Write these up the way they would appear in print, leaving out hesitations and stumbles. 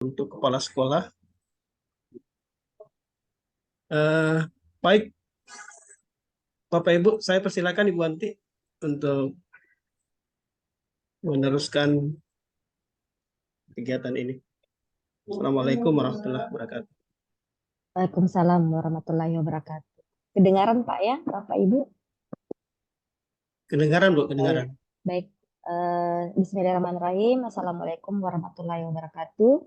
untuk kepala sekolah. Baik, Bapak Ibu, saya persilakan Ibu Anti untuk meneruskan kegiatan ini. Assalamualaikum warahmatullahi wabarakatuh. Waalaikumsalam warahmatullahi wabarakatuh. Kedengaran Pak ya, Bapak Ibu? Kedengaran Bu, kedengaran. Baik. Bismillahirrahmanirrahim. Assalamualaikum warahmatullahi wabarakatuh.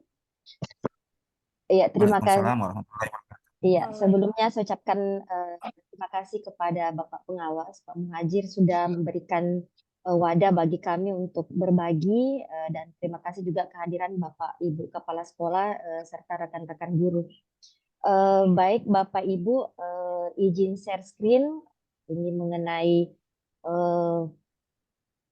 Iya, terima kasih. Waalaikumsalam warahmatullahi wabarakatuh. Iya, sebelumnya saya ucapkan terima kasih kepada Bapak Pengawas, Pak Muhajir sudah memberikan wadah bagi kami untuk berbagi dan terima kasih juga kehadiran Bapak Ibu Kepala Sekolah serta rekan-rekan guru. Baik Bapak Ibu, izin share screen ini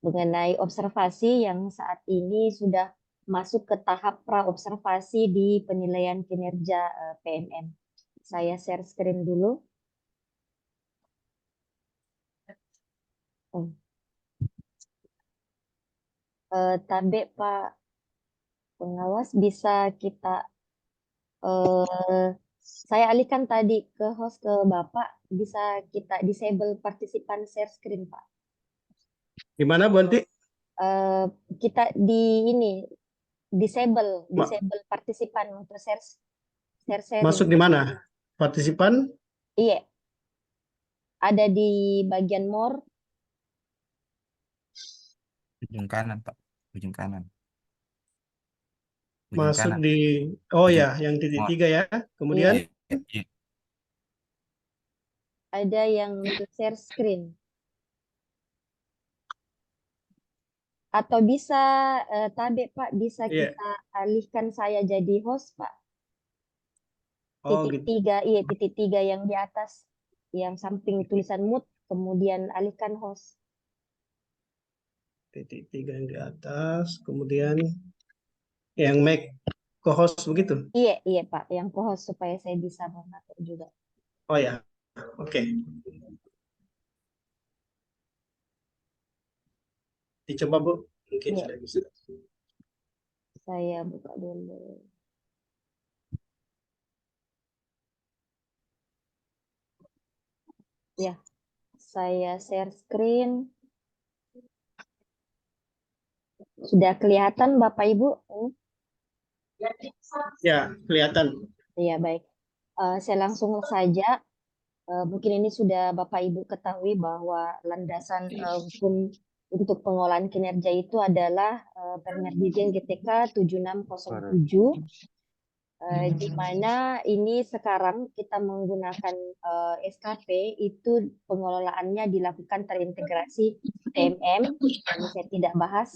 mengenai observasi yang saat ini sudah masuk ke tahap pra-observasi di penilaian kinerja PMM. Saya share screen dulu. Tabe Pak Pengawas bisa kita saya alihkan tadi ke host ke Bapak, bisa kita disable partisipan share screen Pak. Gimana Bu Anti? Kita di ini disable partisipan untuk share sharing. Masuk di mana? Partisipan? Iya. Ada di bagian more. Ujung kanan, Pak. Ujung kanan. Masuk kanan. di, oh Ujung. ya, yang titik 3 ya. Kemudian? Iya. Ada yang untuk share screen. Atau bisa, Tabe Pak, bisa kita alihkan saya jadi host Pak. Titik 3, iya titik 3 yang di atas, yang samping tulisan mute, kemudian alihkan host. Titik 3 yang di atas, kemudian yang make co-host begitu? Iya Pak, yang co-host supaya saya bisa mengatur juga. Oh ya, oke. Dicoba Bu, mungkin sudah bisa. Saya buka dulu. Ya, saya share screen. Sudah kelihatan Bapak Ibu? Ya, kelihatan. Iya, baik. Saya langsung saja. Mungkin ini sudah Bapak Ibu ketahui bahwa landasan hukum untuk pengolahan kinerja itu adalah Permen Dirjen GTK 7607, di mana ini sekarang kita menggunakan SKP itu pengelolaannya dilakukan terintegrasi PMM. Ini saya tidak bahas.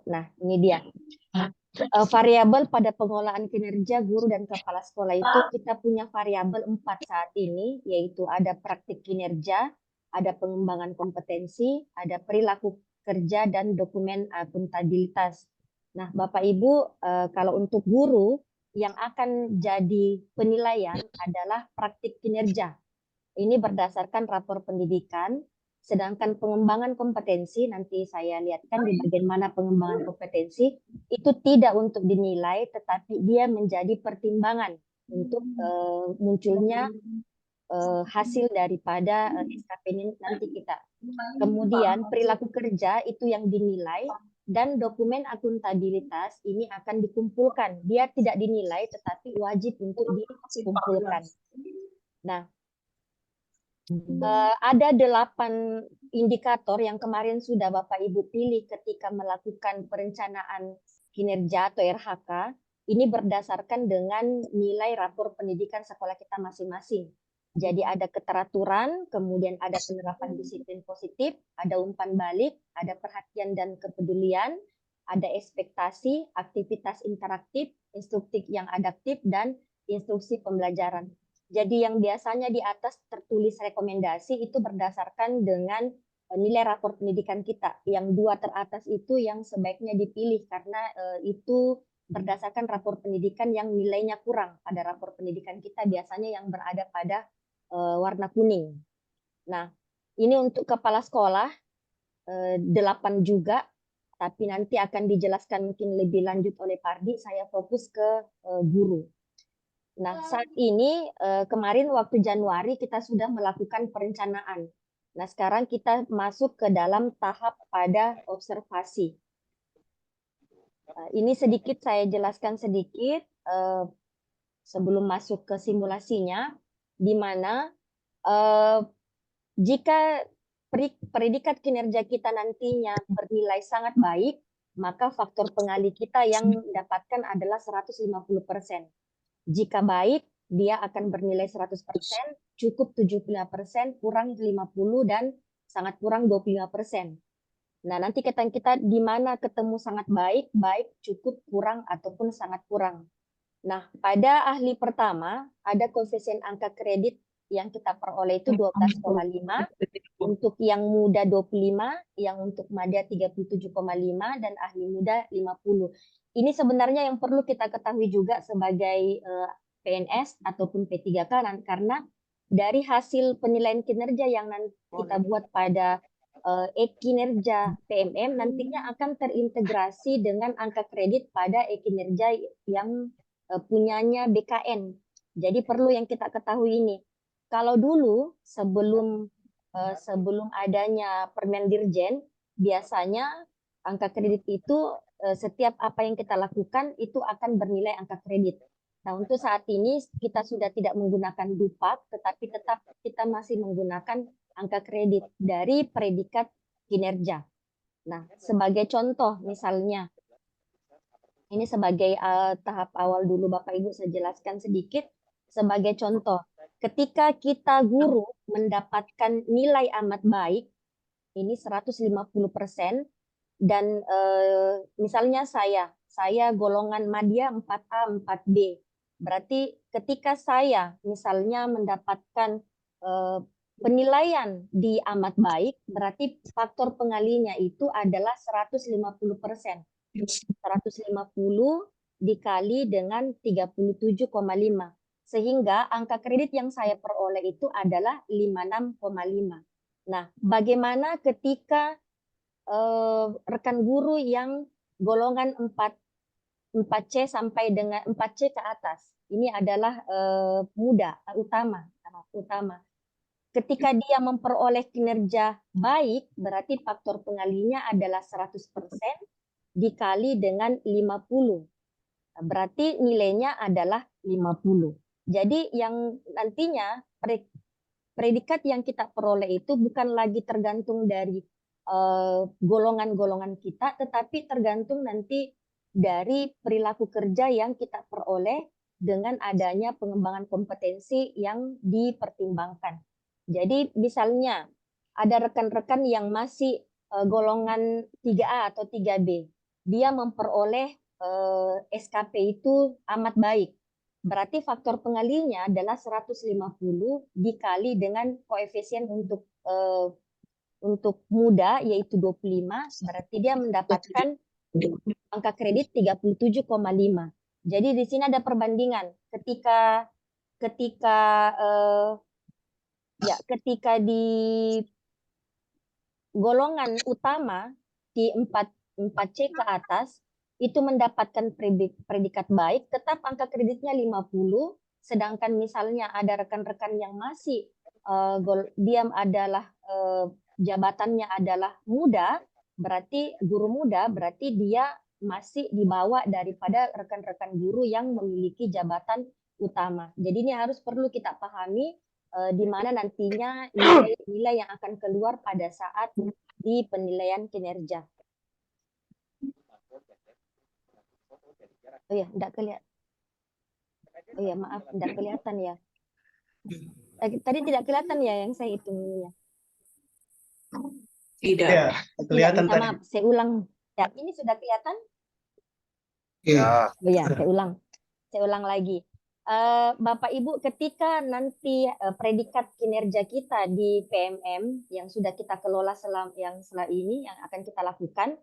Nah, ini dia. Variabel pada pengolahan kinerja guru dan kepala sekolah itu kita punya variabel 4 saat ini, yaitu ada praktik kinerja, ada pengembangan kompetensi, ada perilaku kerja, dan dokumen akuntabilitas. Nah, Bapak Ibu, kalau untuk guru yang akan jadi penilaian adalah praktik kinerja. Ini berdasarkan rapor pendidikan. Sedangkan pengembangan kompetensi, nanti saya lihatkan di bagian mana pengembangan kompetensi, itu tidak untuk dinilai, tetapi dia menjadi pertimbangan untuk munculnya hasil daripada SKP ini nanti kita. Kemudian perilaku kerja itu yang dinilai, dan dokumen akuntabilitas ini akan dikumpulkan. Dia tidak dinilai, tetapi wajib untuk dikumpulkan. Nah, ada 8 indikator yang kemarin sudah Bapak Ibu pilih ketika melakukan perencanaan kinerja atau RHK. Ini berdasarkan dengan nilai rapor pendidikan sekolah kita masing-masing. Jadi ada keteraturan, kemudian ada penerapan disiplin positif, ada umpan balik, ada perhatian dan kepedulian, ada ekspektasi, aktivitas interaktif, instruktif yang adaptif, dan instruksi pembelajaran. Jadi yang biasanya di atas tertulis rekomendasi itu berdasarkan dengan nilai rapor pendidikan kita. Yang 2 teratas itu yang sebaiknya dipilih karena itu berdasarkan rapor pendidikan yang nilainya kurang pada rapor pendidikan kita, biasanya yang berada pada warna kuning. Nah, ini untuk kepala sekolah 8 juga tapi nanti akan dijelaskan mungkin lebih lanjut oleh Pardi. Saya fokus ke guru. Nah, saat ini kemarin waktu Januari kita sudah melakukan perencanaan. Nah, sekarang kita masuk ke dalam tahap pada observasi. Ini sedikit saya jelaskan sedikit sebelum masuk ke simulasinya, di mana jika predikat kinerja kita nantinya bernilai sangat baik, maka faktor pengali kita yang dapatkan adalah 150%. Jika baik, dia akan bernilai 100%, cukup 75%, kurang 50%, dan sangat kurang 25%. Nah, nanti kita di mana ketemu sangat baik, baik, cukup, kurang, ataupun sangat kurang. Nah, pada ahli pertama, ada koefisien angka kredit yang kita peroleh itu 12,5, untuk yang muda 25, yang untuk madya 37,5, dan ahli muda 50. Ini sebenarnya yang perlu kita ketahui juga sebagai PNS ataupun P3K, karena dari hasil penilaian kinerja yang nanti kita buat pada kinerja PMM nantinya akan terintegrasi dengan angka kredit pada kinerja yang punyanya BKN. Jadi perlu yang kita ketahui ini. Kalau dulu sebelum adanya Permen Dirjen, biasanya angka kredit itu setiap apa yang kita lakukan itu akan bernilai angka kredit. Nah, untuk saat ini kita sudah tidak menggunakan DUPAK, tetapi tetap kita masih menggunakan angka kredit dari predikat kinerja. Nah, sebagai contoh misalnya, ini sebagai tahap awal dulu Bapak Ibu saya jelaskan sedikit. Sebagai contoh, ketika kita guru mendapatkan nilai amat baik, ini 150%, dan misalnya saya golongan madya 4A, 4B. Berarti ketika saya misalnya mendapatkan penilaian di amat baik, berarti faktor pengalinya itu adalah 150%. 150 dikali dengan 37,5. Sehingga angka kredit yang saya peroleh itu adalah 56,5. Nah, bagaimana ketika rekan guru yang golongan 4C sampai dengan 4C ke atas? Ini adalah muda, utama. Ketika dia memperoleh kinerja baik, berarti faktor pengalinya adalah 100% dikali dengan 50. Berarti nilainya adalah 50. Jadi yang nantinya predikat yang kita peroleh itu bukan lagi tergantung dari golongan-golongan kita, tetapi tergantung nanti dari perilaku kerja yang kita peroleh dengan adanya pengembangan kompetensi yang dipertimbangkan. Jadi misalnya ada rekan-rekan yang masih golongan 3A atau 3B, dia memperoleh SKP itu amat baik. Berarti faktor pengalinya adalah 150 dikali dengan koefisien untuk muda yaitu 25, berarti dia mendapatkan angka kredit 37,5. Jadi di sini ada perbandingan ketika di golongan utama di 4C ke atas itu mendapatkan predikat baik, tetap angka kreditnya 50, sedangkan misalnya ada rekan-rekan yang masih dia adalah jabatannya adalah muda, berarti guru muda, berarti dia masih di bawah daripada rekan-rekan guru yang memiliki jabatan utama. Jadi ini harus perlu kita pahami di mana nantinya nilai yang akan keluar pada saat di penilaian kinerja. Oh ya, enggak kelihatan. Oh ya, maaf, enggak kelihatan ya. Tadi tidak kelihatan ya yang saya hitungnya. Tidak. Ya, kelihatan Tidak, tadi. maaf, saya ulang. Ya, ini sudah kelihatan? Ya. Oh ya, saya ulang lagi. Bapak Ibu, ketika nanti predikat kinerja kita di PMM yang sudah kita kelola setelah ini yang akan kita lakukan,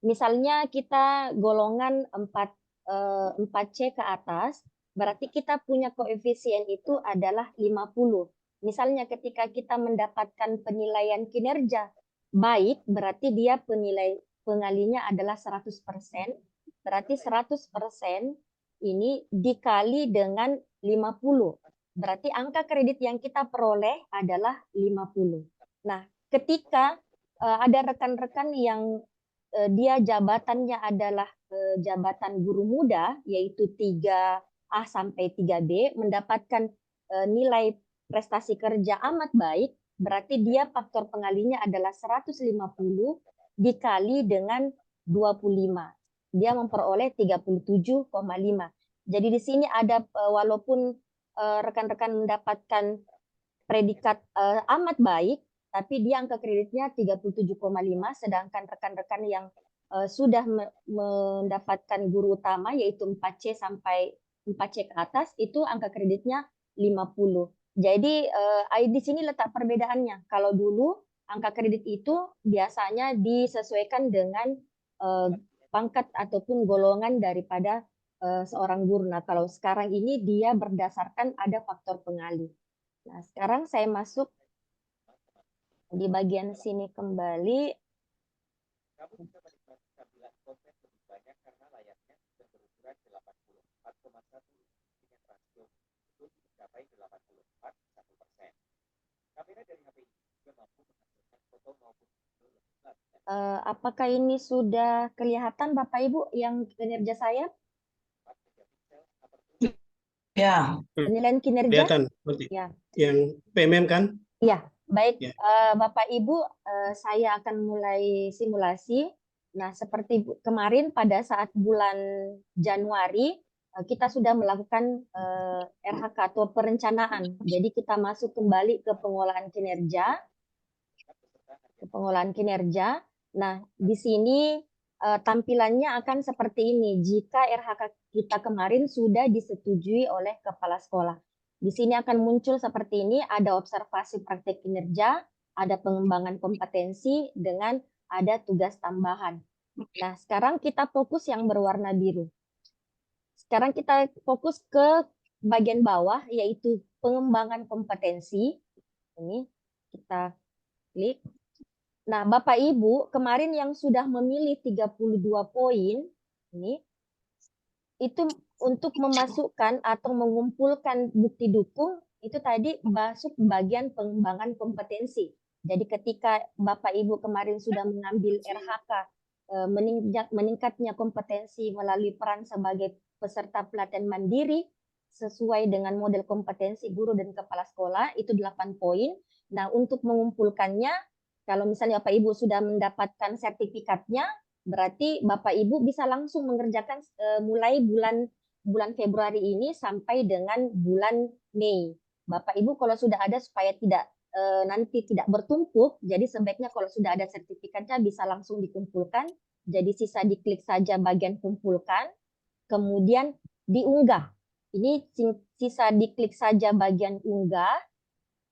misalnya kita golongan 4C ke atas, berarti kita punya koefisien itu adalah 50. Misalnya ketika kita mendapatkan penilaian kinerja baik, berarti dia pengalinya adalah 100%, berarti 100% ini dikali dengan 50. Berarti angka kredit yang kita peroleh adalah 50. Nah, ketika ada rekan-rekan yang dia jabatannya adalah jabatan guru muda, yaitu 3A sampai 3B, mendapatkan nilai prestasi kerja amat baik, berarti dia faktor pengalinya adalah 150 dikali dengan 25. Dia memperoleh 37,5. Jadi di sini ada walaupun rekan-rekan mendapatkan predikat amat baik, tapi dia angka kreditnya 37,5, sedangkan rekan-rekan yang sudah mendapatkan guru utama yaitu 4C sampai 4C ke atas itu angka kreditnya 50. Jadi di sini letak perbedaannya. Kalau dulu angka kredit itu biasanya disesuaikan dengan pangkat ataupun golongan daripada seorang guru. Nah, kalau sekarang ini dia berdasarkan ada faktor pengali. Nah, sekarang saya masuk di bagian sini kembali. Apakah ini sudah kelihatan Bapak Ibu yang kinerja saya? Ya, Penilaian kinerja? Kelihatan berarti. Ya. Yang PMM kan? Iya, baik. Ya. Bapak Ibu, saya akan mulai simulasi. Nah, seperti kemarin pada saat bulan Januari, kita sudah melakukan RHK atau perencanaan. Jadi kita masuk kembali ke pengolahan kinerja. Nah, di sini tampilannya akan seperti ini jika RHK kita kemarin sudah disetujui oleh kepala sekolah. Di sini akan muncul seperti ini, ada observasi praktek kinerja, ada pengembangan kompetensi, dengan ada tugas tambahan. Nah, sekarang kita fokus yang berwarna biru. Sekarang kita fokus ke bagian bawah, yaitu pengembangan kompetensi. Ini kita klik. Nah, Bapak Ibu, kemarin yang sudah memilih 32 poin, ini itu untuk memasukkan atau mengumpulkan bukti dukung, itu tadi masuk bagian pengembangan kompetensi. Jadi ketika Bapak Ibu kemarin sudah mengambil RHK, meningkatnya kompetensi melalui peran sebagai peserta pelatihan mandiri, sesuai dengan model kompetensi guru dan kepala sekolah, itu 8 poin. Nah, untuk mengumpulkannya, kalau misalnya Bapak Ibu sudah mendapatkan sertifikatnya, berarti Bapak Ibu bisa langsung mengerjakan mulai bulan Februari ini sampai dengan bulan Mei. Bapak Ibu kalau sudah ada supaya tidak nanti tidak bertumpuk, jadi sebaiknya kalau sudah ada sertifikatnya bisa langsung dikumpulkan. Jadi sisa diklik saja bagian kumpulkan, kemudian diunggah. Ini sisa diklik saja bagian unggah,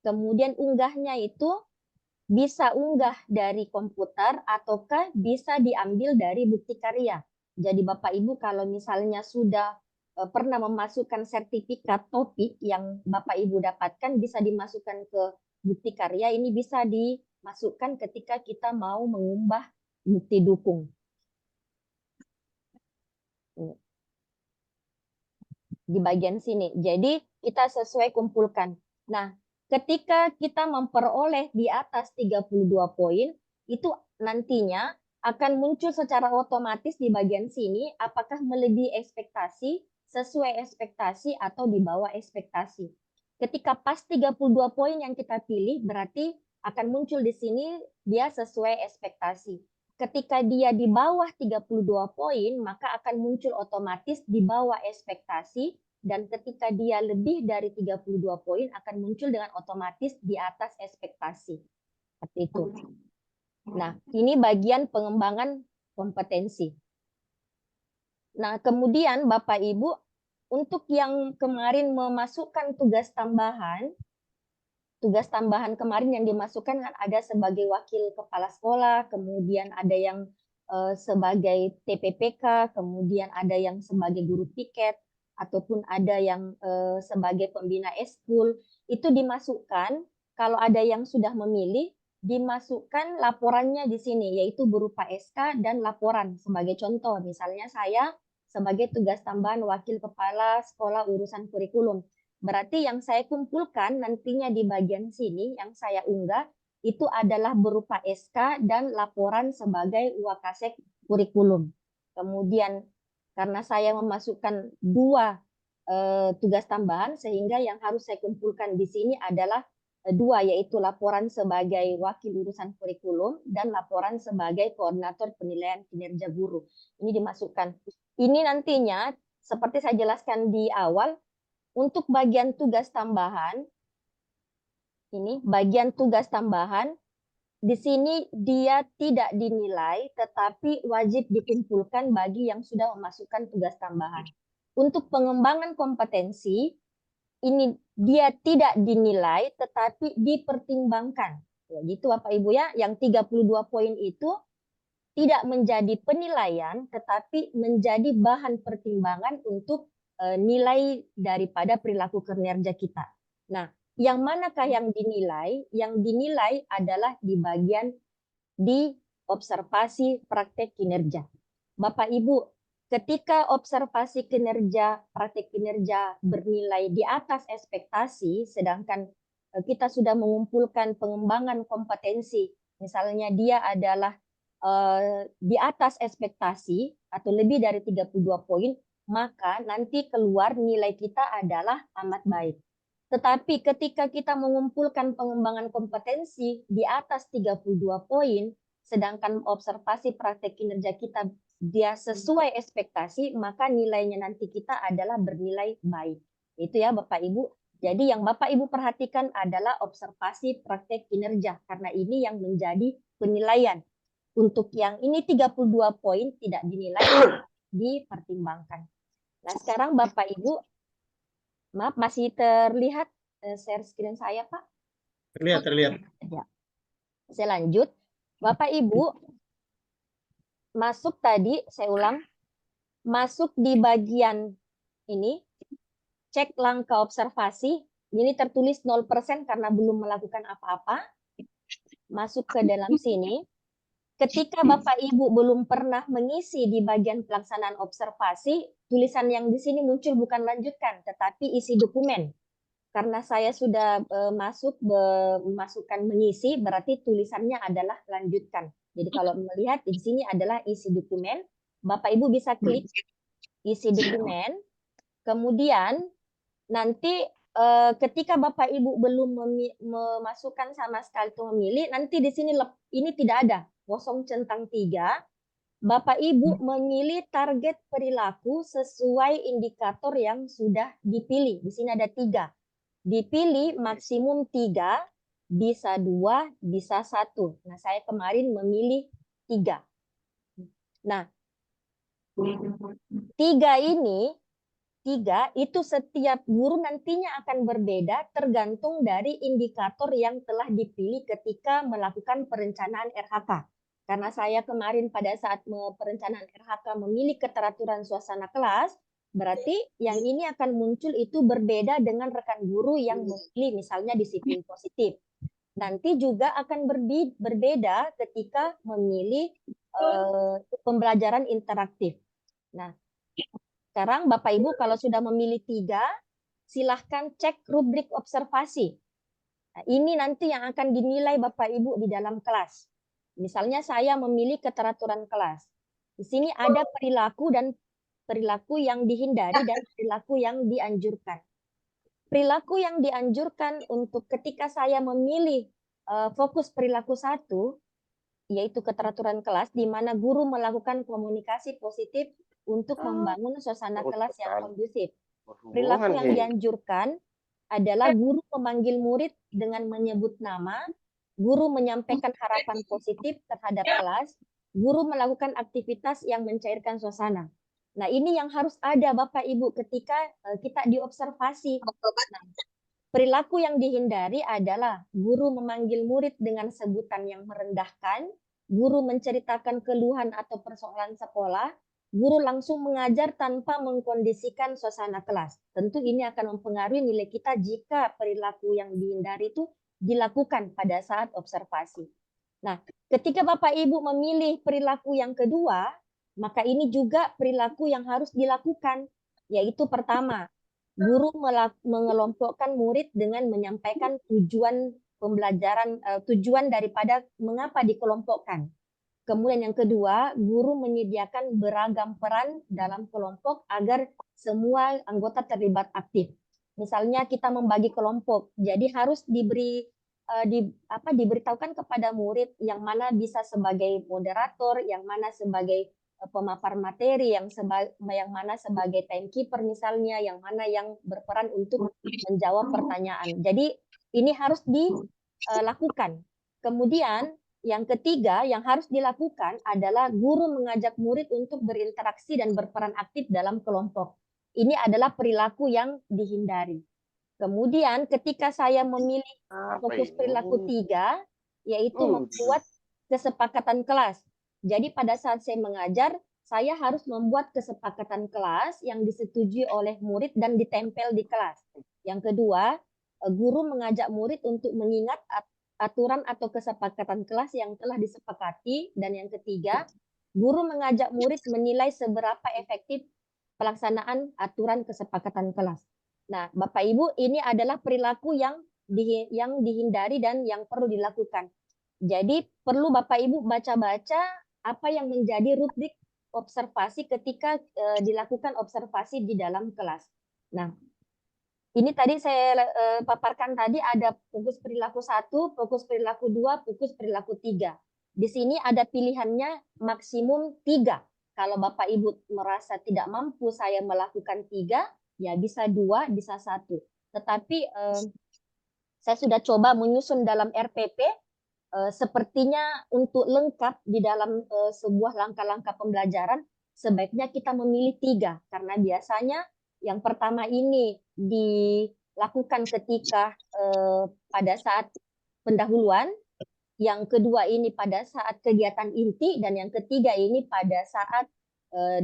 kemudian unggahnya itu bisa unggah dari komputer ataukah bisa diambil dari bukti karya. Jadi Bapak Ibu kalau misalnya sudah pernah memasukkan sertifikat topik yang Bapak Ibu dapatkan bisa dimasukkan ke bukti karya, ini bisa dimasukkan ketika kita mau mengumbah bukti dukung. Di bagian sini. Jadi kita sesuai kumpulkan. Nah, ketika kita memperoleh di atas 32 poin, itu nantinya akan muncul secara otomatis di bagian sini apakah melebihi ekspektasi, sesuai ekspektasi, atau di bawah ekspektasi. Ketika pas 32 poin yang kita pilih, berarti akan muncul di sini dia sesuai ekspektasi. Ketika dia di bawah 32 poin, maka akan muncul otomatis di bawah ekspektasi, dan ketika dia lebih dari 32 poin akan muncul dengan otomatis di atas ekspektasi. Seperti itu. Nah, ini bagian pengembangan kompetensi. Nah, kemudian Bapak Ibu, untuk yang kemarin memasukkan tugas tambahan kemarin yang dimasukkan kan ada sebagai wakil kepala sekolah, kemudian ada yang sebagai TPPK, kemudian ada yang sebagai guru piket, ataupun ada yang sebagai pembina eskul. Itu dimasukkan, kalau ada yang sudah memilih, dimasukkan laporannya di sini, yaitu berupa SK dan laporan. Sebagai contoh, misalnya saya sebagai tugas tambahan wakil kepala sekolah urusan kurikulum. Berarti yang saya kumpulkan nantinya di bagian sini, yang saya unggah, itu adalah berupa SK dan laporan sebagai wakasek kurikulum. Kemudian karena saya memasukkan 2 tugas tambahan, sehingga yang harus saya kumpulkan di sini adalah 2, yaitu laporan sebagai wakil urusan kurikulum dan laporan sebagai koordinator penilaian kinerja guru. Ini dimasukkan. Ini nantinya seperti saya jelaskan di awal, untuk bagian tugas tambahan, ini bagian tugas tambahan, di sini dia tidak dinilai, tetapi wajib dikumpulkan bagi yang sudah memasukkan tugas tambahan. Untuk pengembangan kompetensi, ini dia tidak dinilai, tetapi dipertimbangkan. Ya, gitu Bapak Ibu ya, yang 32 poin itu tidak menjadi penilaian, tetapi menjadi bahan pertimbangan untuk nilai daripada perilaku kinerja kita. Nah, yang manakah yang dinilai? Yang dinilai adalah di bagian di observasi praktek kinerja. Bapak Ibu, ketika observasi kinerja, praktek kinerja bernilai di atas ekspektasi, sedangkan kita sudah mengumpulkan pengembangan kompetensi, misalnya dia adalah di atas ekspektasi atau lebih dari 32 poin, maka nanti keluar nilai kita adalah amat baik. Tetapi ketika kita mengumpulkan pengembangan kompetensi di atas 32 poin, sedangkan observasi praktek kinerja kita dia sesuai ekspektasi, maka nilainya nanti kita adalah bernilai baik. Itu ya Bapak Ibu. Jadi yang Bapak Ibu perhatikan adalah observasi praktek kinerja, karena ini yang menjadi penilaian. Untuk yang ini 32 poin tidak dinilai, dipertimbangkan. Nah sekarang Bapak Ibu, maaf masih terlihat share screen saya Pak? Terlihat. Ya. Saya lanjut. Bapak Ibu, masuk tadi, saya ulang, masuk di bagian ini, cek langkah observasi, ini tertulis 0% karena belum melakukan apa-apa. Masuk ke dalam sini. Ketika Bapak Ibu belum pernah mengisi di bagian pelaksanaan observasi, tulisan yang di sini muncul bukan lanjutkan, tetapi isi dokumen. Karena saya sudah memasukkan mengisi, berarti tulisannya adalah lanjutkan. Jadi kalau melihat di sini adalah isi dokumen, Bapak Ibu bisa klik isi dokumen, kemudian nanti ketika Bapak Ibu belum memasukkan sama sekali itu memilih, nanti di sini ini tidak ada, kosong centang 3, Bapak Ibu memilih target perilaku sesuai indikator yang sudah dipilih. Di sini ada 3. Dipilih maksimum 3, bisa 2, bisa 1. Nah, saya kemarin memilih 3. Nah, 3 itu setiap guru nantinya akan berbeda tergantung dari indikator yang telah dipilih ketika melakukan perencanaan RHK. Karena saya kemarin pada saat perencanaan RHK memilih keteraturan suasana kelas, berarti yang ini akan muncul itu berbeda dengan rekan guru yang memilih misalnya disiplin positif. Nanti juga akan berbeda ketika memilih pembelajaran interaktif. Nah, sekarang Bapak Ibu kalau sudah memilih 3, silahkan cek rubrik observasi. Nah, ini nanti yang akan dinilai Bapak Ibu di dalam kelas. Misalnya saya memilih keteraturan kelas. Di sini ada perilaku dan perilaku yang dihindari dan perilaku yang dianjurkan. Perilaku yang dianjurkan untuk ketika saya memilih fokus perilaku 1, yaitu keteraturan kelas, di mana guru melakukan komunikasi positif untuk membangun suasana kelas yang kondusif. Perilaku yang dianjurkan adalah guru memanggil murid dengan menyebut nama, guru menyampaikan harapan positif terhadap kelas, guru melakukan aktivitas yang mencairkan suasana. Nah, ini yang harus ada Bapak Ibu ketika kita diobservasi. Nah, perilaku yang dihindari adalah guru memanggil murid dengan sebutan yang merendahkan, guru menceritakan keluhan atau persoalan sekolah, guru langsung mengajar tanpa mengkondisikan suasana kelas. Tentu ini akan mempengaruhi nilai kita jika perilaku yang dihindari itu dilakukan pada saat observasi. Nah, ketika Bapak Ibu memilih perilaku yang kedua, maka ini juga perilaku yang harus dilakukan, yaitu pertama, guru mengelompokkan murid dengan menyampaikan tujuan pembelajaran, tujuan daripada mengapa dikelompokkan. Kemudian yang kedua, guru menyediakan beragam peran dalam kelompok agar semua anggota terlibat aktif. Misalnya kita membagi kelompok, jadi harus diberitahukan kepada murid yang mana bisa sebagai moderator, yang mana sebagai pemapar materi, yang mana sebagai timekeeper misalnya, yang mana yang berperan untuk menjawab pertanyaan. Jadi ini harus dilakukan. Kemudian yang ketiga yang harus dilakukan adalah guru mengajak murid untuk berinteraksi dan berperan aktif dalam kelompok. Ini adalah perilaku yang dihindari. Kemudian ketika saya memilih fokus perilaku 3, yaitu membuat kesepakatan kelas. Jadi pada saat saya mengajar, saya harus membuat kesepakatan kelas yang disetujui oleh murid dan ditempel di kelas. Yang kedua, guru mengajak murid untuk mengingat aturan atau kesepakatan kelas yang telah disepakati. Dan yang ketiga, guru mengajak murid menilai seberapa efektif pelaksanaan aturan kesepakatan kelas. Nah, Bapak Ibu, ini adalah perilaku yang dihindari dan yang perlu dilakukan. Jadi perlu Bapak Ibu baca-baca apa yang menjadi rubrik observasi ketika dilakukan observasi di dalam kelas. Nah, ini tadi saya paparkan tadi ada fokus perilaku 1, fokus perilaku 2, fokus perilaku 3. Di sini ada pilihannya maksimum 3. Kalau Bapak Ibu merasa tidak mampu saya melakukan 3, ya bisa 2, bisa 1. Tetapi saya sudah coba menyusun dalam RPP, sepertinya untuk lengkap di dalam sebuah langkah-langkah pembelajaran, sebaiknya kita memilih 3. Karena biasanya yang pertama ini dilakukan ketika pada saat pendahuluan, yang kedua ini pada saat kegiatan inti, dan yang ketiga ini pada saat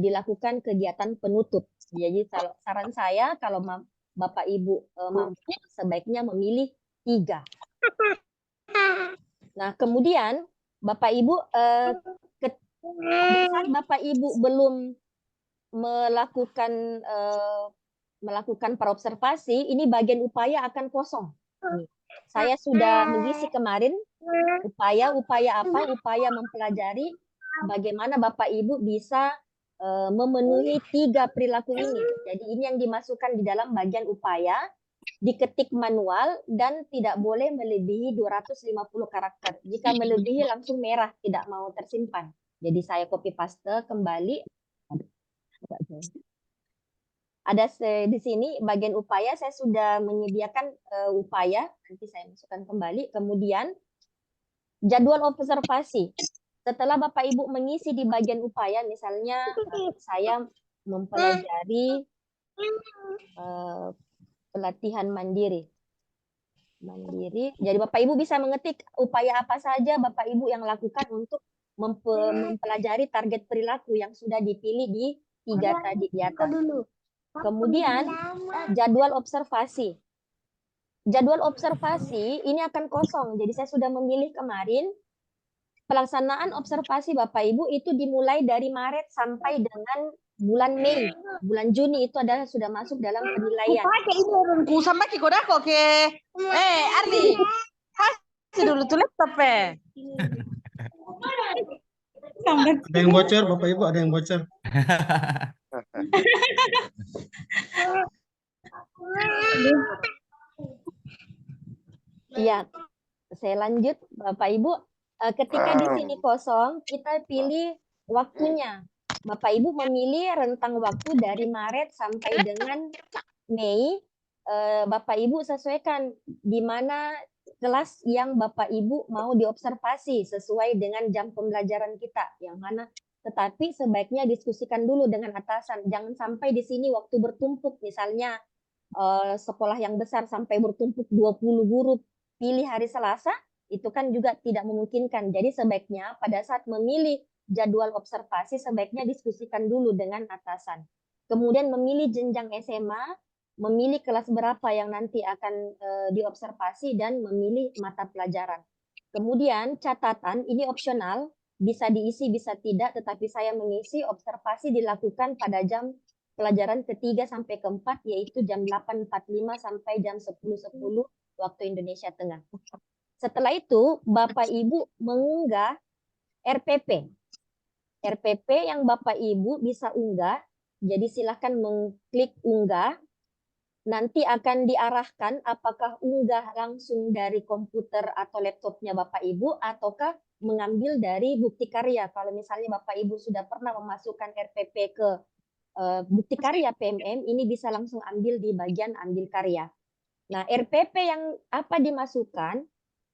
dilakukan kegiatan penutup. Jadi saran saya kalau Bapak Ibu mampu sebaiknya memilih 3. Nah, kemudian Bapak Ibu pada saat Bapak Ibu belum melakukan praobservasi, ini bagian upaya akan kosong. Saya sudah mengisi kemarin upaya apa? Upaya mempelajari bagaimana Bapak Ibu bisa memenuhi 3 perilaku ini. Jadi ini yang dimasukkan di dalam bagian upaya, diketik manual dan tidak boleh melebihi 250 karakter. Jika melebihi langsung merah, tidak mau tersimpan. Jadi saya copy paste kembali. Ada di sini bagian upaya, saya sudah menyediakan upaya, nanti saya masukkan kembali. Kemudian jadwal observasi. Setelah Bapak Ibu mengisi di bagian upaya, misalnya saya mempelajari pelatihan mandiri. Jadi Bapak Ibu bisa mengetik upaya apa saja Bapak Ibu yang lakukan untuk mempelajari target perilaku yang sudah dipilih di 3 tadi di atas. Kemudian jadwal observasi. Jadwal observasi ini akan kosong. Jadi saya sudah memilih kemarin. Pelaksanaan observasi Bapak Ibu itu dimulai dari Maret sampai dengan bulan Mei. Bulan Juni itu adalah sudah masuk dalam penilaian. Ardi, kasih dulu tuh laptop Ada yang bocor, Bapak Ibu, ada yang bocor. Iya, saya lanjut Bapak Ibu. Ketika di sini kosong, kita pilih waktunya. Bapak Ibu memilih rentang waktu dari Maret sampai dengan Mei. Bapak Ibu sesuaikan di mana kelas yang Bapak Ibu mau diobservasi sesuai dengan jam pembelajaran kita yang mana. Tetapi sebaiknya diskusikan dulu dengan atasan. Jangan sampai di sini waktu bertumpuk, misalnya sekolah yang besar sampai bertumpuk 20 guru pilih hari Selasa, itu kan juga tidak memungkinkan. Jadi sebaiknya pada saat memilih jadwal observasi, sebaiknya diskusikan dulu dengan atasan. Kemudian memilih jenjang SMA, memilih kelas berapa yang nanti akan diobservasi dan memilih mata pelajaran. Kemudian catatan ini opsional, bisa diisi bisa tidak, tetapi saya mengisi observasi dilakukan pada jam pelajaran ketiga sampai keempat, yaitu jam 8.45 sampai jam 10.10 waktu Indonesia Tengah. Setelah itu Bapak Ibu mengunggah RPP. RPP yang Bapak Ibu bisa unggah, jadi silahkan mengklik unggah. Nanti akan diarahkan apakah unggah langsung dari komputer atau laptopnya Bapak Ibu ataukah mengambil dari bukti karya. Kalau misalnya Bapak Ibu sudah pernah memasukkan RPP ke bukti karya PMM, ini bisa langsung ambil di bagian ambil karya. Nah, RPP yang apa dimasukkan?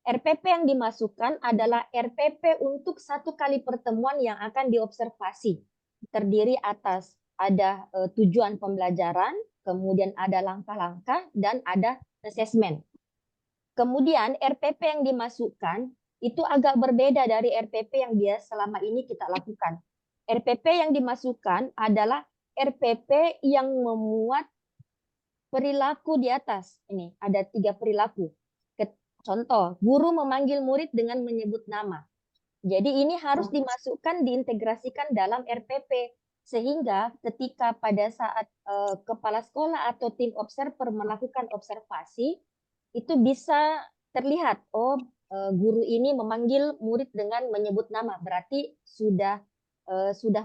RPP yang dimasukkan adalah RPP untuk satu kali pertemuan yang akan diobservasi. Terdiri atas ada tujuan pembelajaran, kemudian ada langkah-langkah, dan ada assessment. Kemudian RPP yang dimasukkan itu agak berbeda dari RPP yang biasa selama ini kita lakukan. RPP yang dimasukkan adalah RPP yang memuat perilaku di atas. Ini ada 3 perilaku. Contoh, guru memanggil murid dengan menyebut nama. Jadi ini harus dimasukkan, diintegrasikan dalam RPP. Sehingga ketika pada saat kepala sekolah atau tim observer melakukan observasi, itu bisa terlihat, oh guru ini memanggil murid dengan menyebut nama, berarti sudah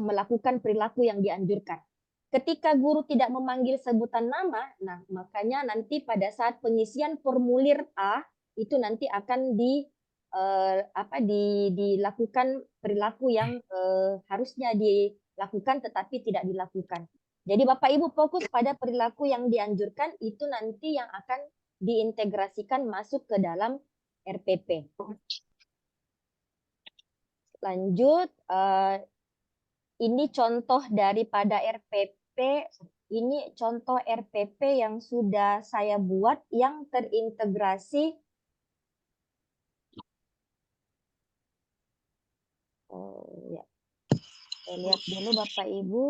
melakukan perilaku yang dianjurkan. Ketika guru tidak memanggil sebutan nama, nah makanya nanti pada saat pengisian formulir A itu nanti akan dilakukan perilaku yang harusnya dilakukan tetapi tidak dilakukan. Jadi Bapak Ibu fokus pada perilaku yang dianjurkan, itu nanti yang akan diintegrasikan masuk ke dalam RPP. Lanjut, ini contoh daripada RPP. Ini contoh RPP yang sudah saya buat yang terintegrasi. Ya. Saya lihat dulu Bapak Ibu.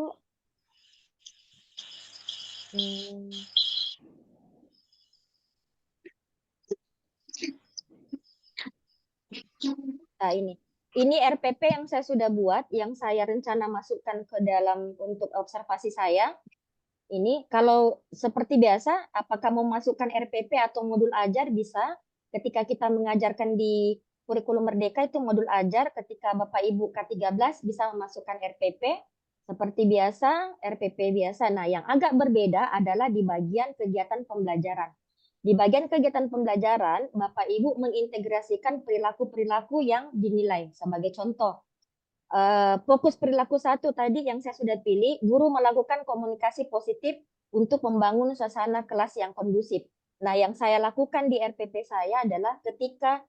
Nah, ini RPP yang saya sudah buat, yang saya rencana masukkan ke dalam untuk observasi saya. Ini kalau seperti biasa, apakah mau masukkan RPP atau modul ajar bisa. Ketika kita mengajarkan di kurikulum Merdeka itu modul ajar, ketika Bapak Ibu K13 bisa memasukkan RPP. Seperti biasa, RPP biasa. Nah, yang agak berbeda adalah di bagian kegiatan pembelajaran. Di bagian kegiatan pembelajaran, Bapak Ibu mengintegrasikan perilaku-perilaku yang dinilai. Sebagai contoh, fokus perilaku 1 tadi yang saya sudah pilih, guru melakukan komunikasi positif untuk membangun suasana kelas yang kondusif. Nah, yang saya lakukan di RPP saya adalah ketika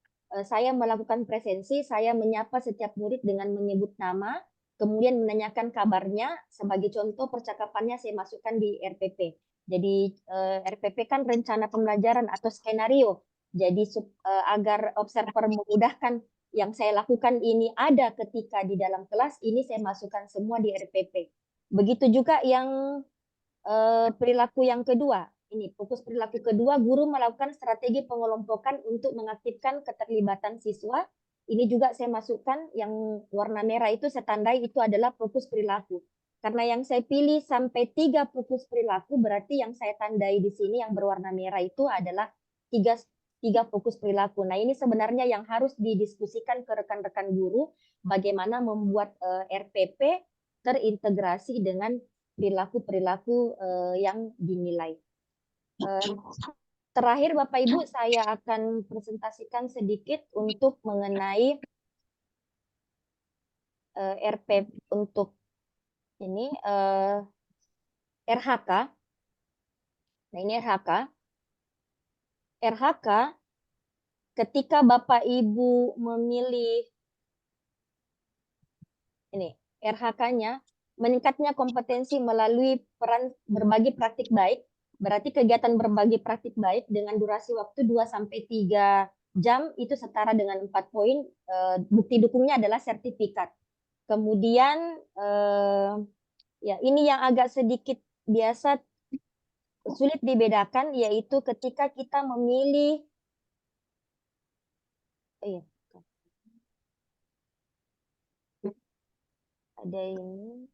saya melakukan presensi, saya menyapa setiap murid dengan menyebut nama, kemudian menanyakan kabarnya. Sebagai contoh percakapannya saya masukkan di RPP. Jadi RPP kan rencana pembelajaran atau skenario. Jadi agar observer memudahkan yang saya lakukan ini ada ketika di dalam kelas, ini saya masukkan semua di RPP. Begitu juga yang perilaku yang kedua. Ini fokus perilaku kedua, guru melakukan strategi pengelompokan untuk mengaktifkan keterlibatan siswa. Ini juga saya masukkan yang warna merah itu saya tandai itu adalah fokus perilaku. Karena yang saya pilih sampai 3 fokus perilaku, berarti yang saya tandai di sini yang berwarna merah itu adalah 3 fokus perilaku. Nah, ini sebenarnya yang harus didiskusikan ke rekan-rekan guru, bagaimana membuat RPP terintegrasi dengan perilaku-perilaku yang dinilai. Terakhir Bapak Ibu, saya akan presentasikan sedikit untuk mengenai RPP untuk ini RHK. Nah, ini RHK. RHK ketika Bapak Ibu memilih ini RHK-nya, meningkatnya kompetensi melalui peran berbagi praktik baik. Berarti kegiatan berbagi praktik baik dengan durasi waktu 2-3 jam itu setara dengan 4 poin. Bukti dukungnya adalah sertifikat. Kemudian ya ini yang agak sedikit biasa sulit dibedakan yaitu ketika kita memilih ada ini.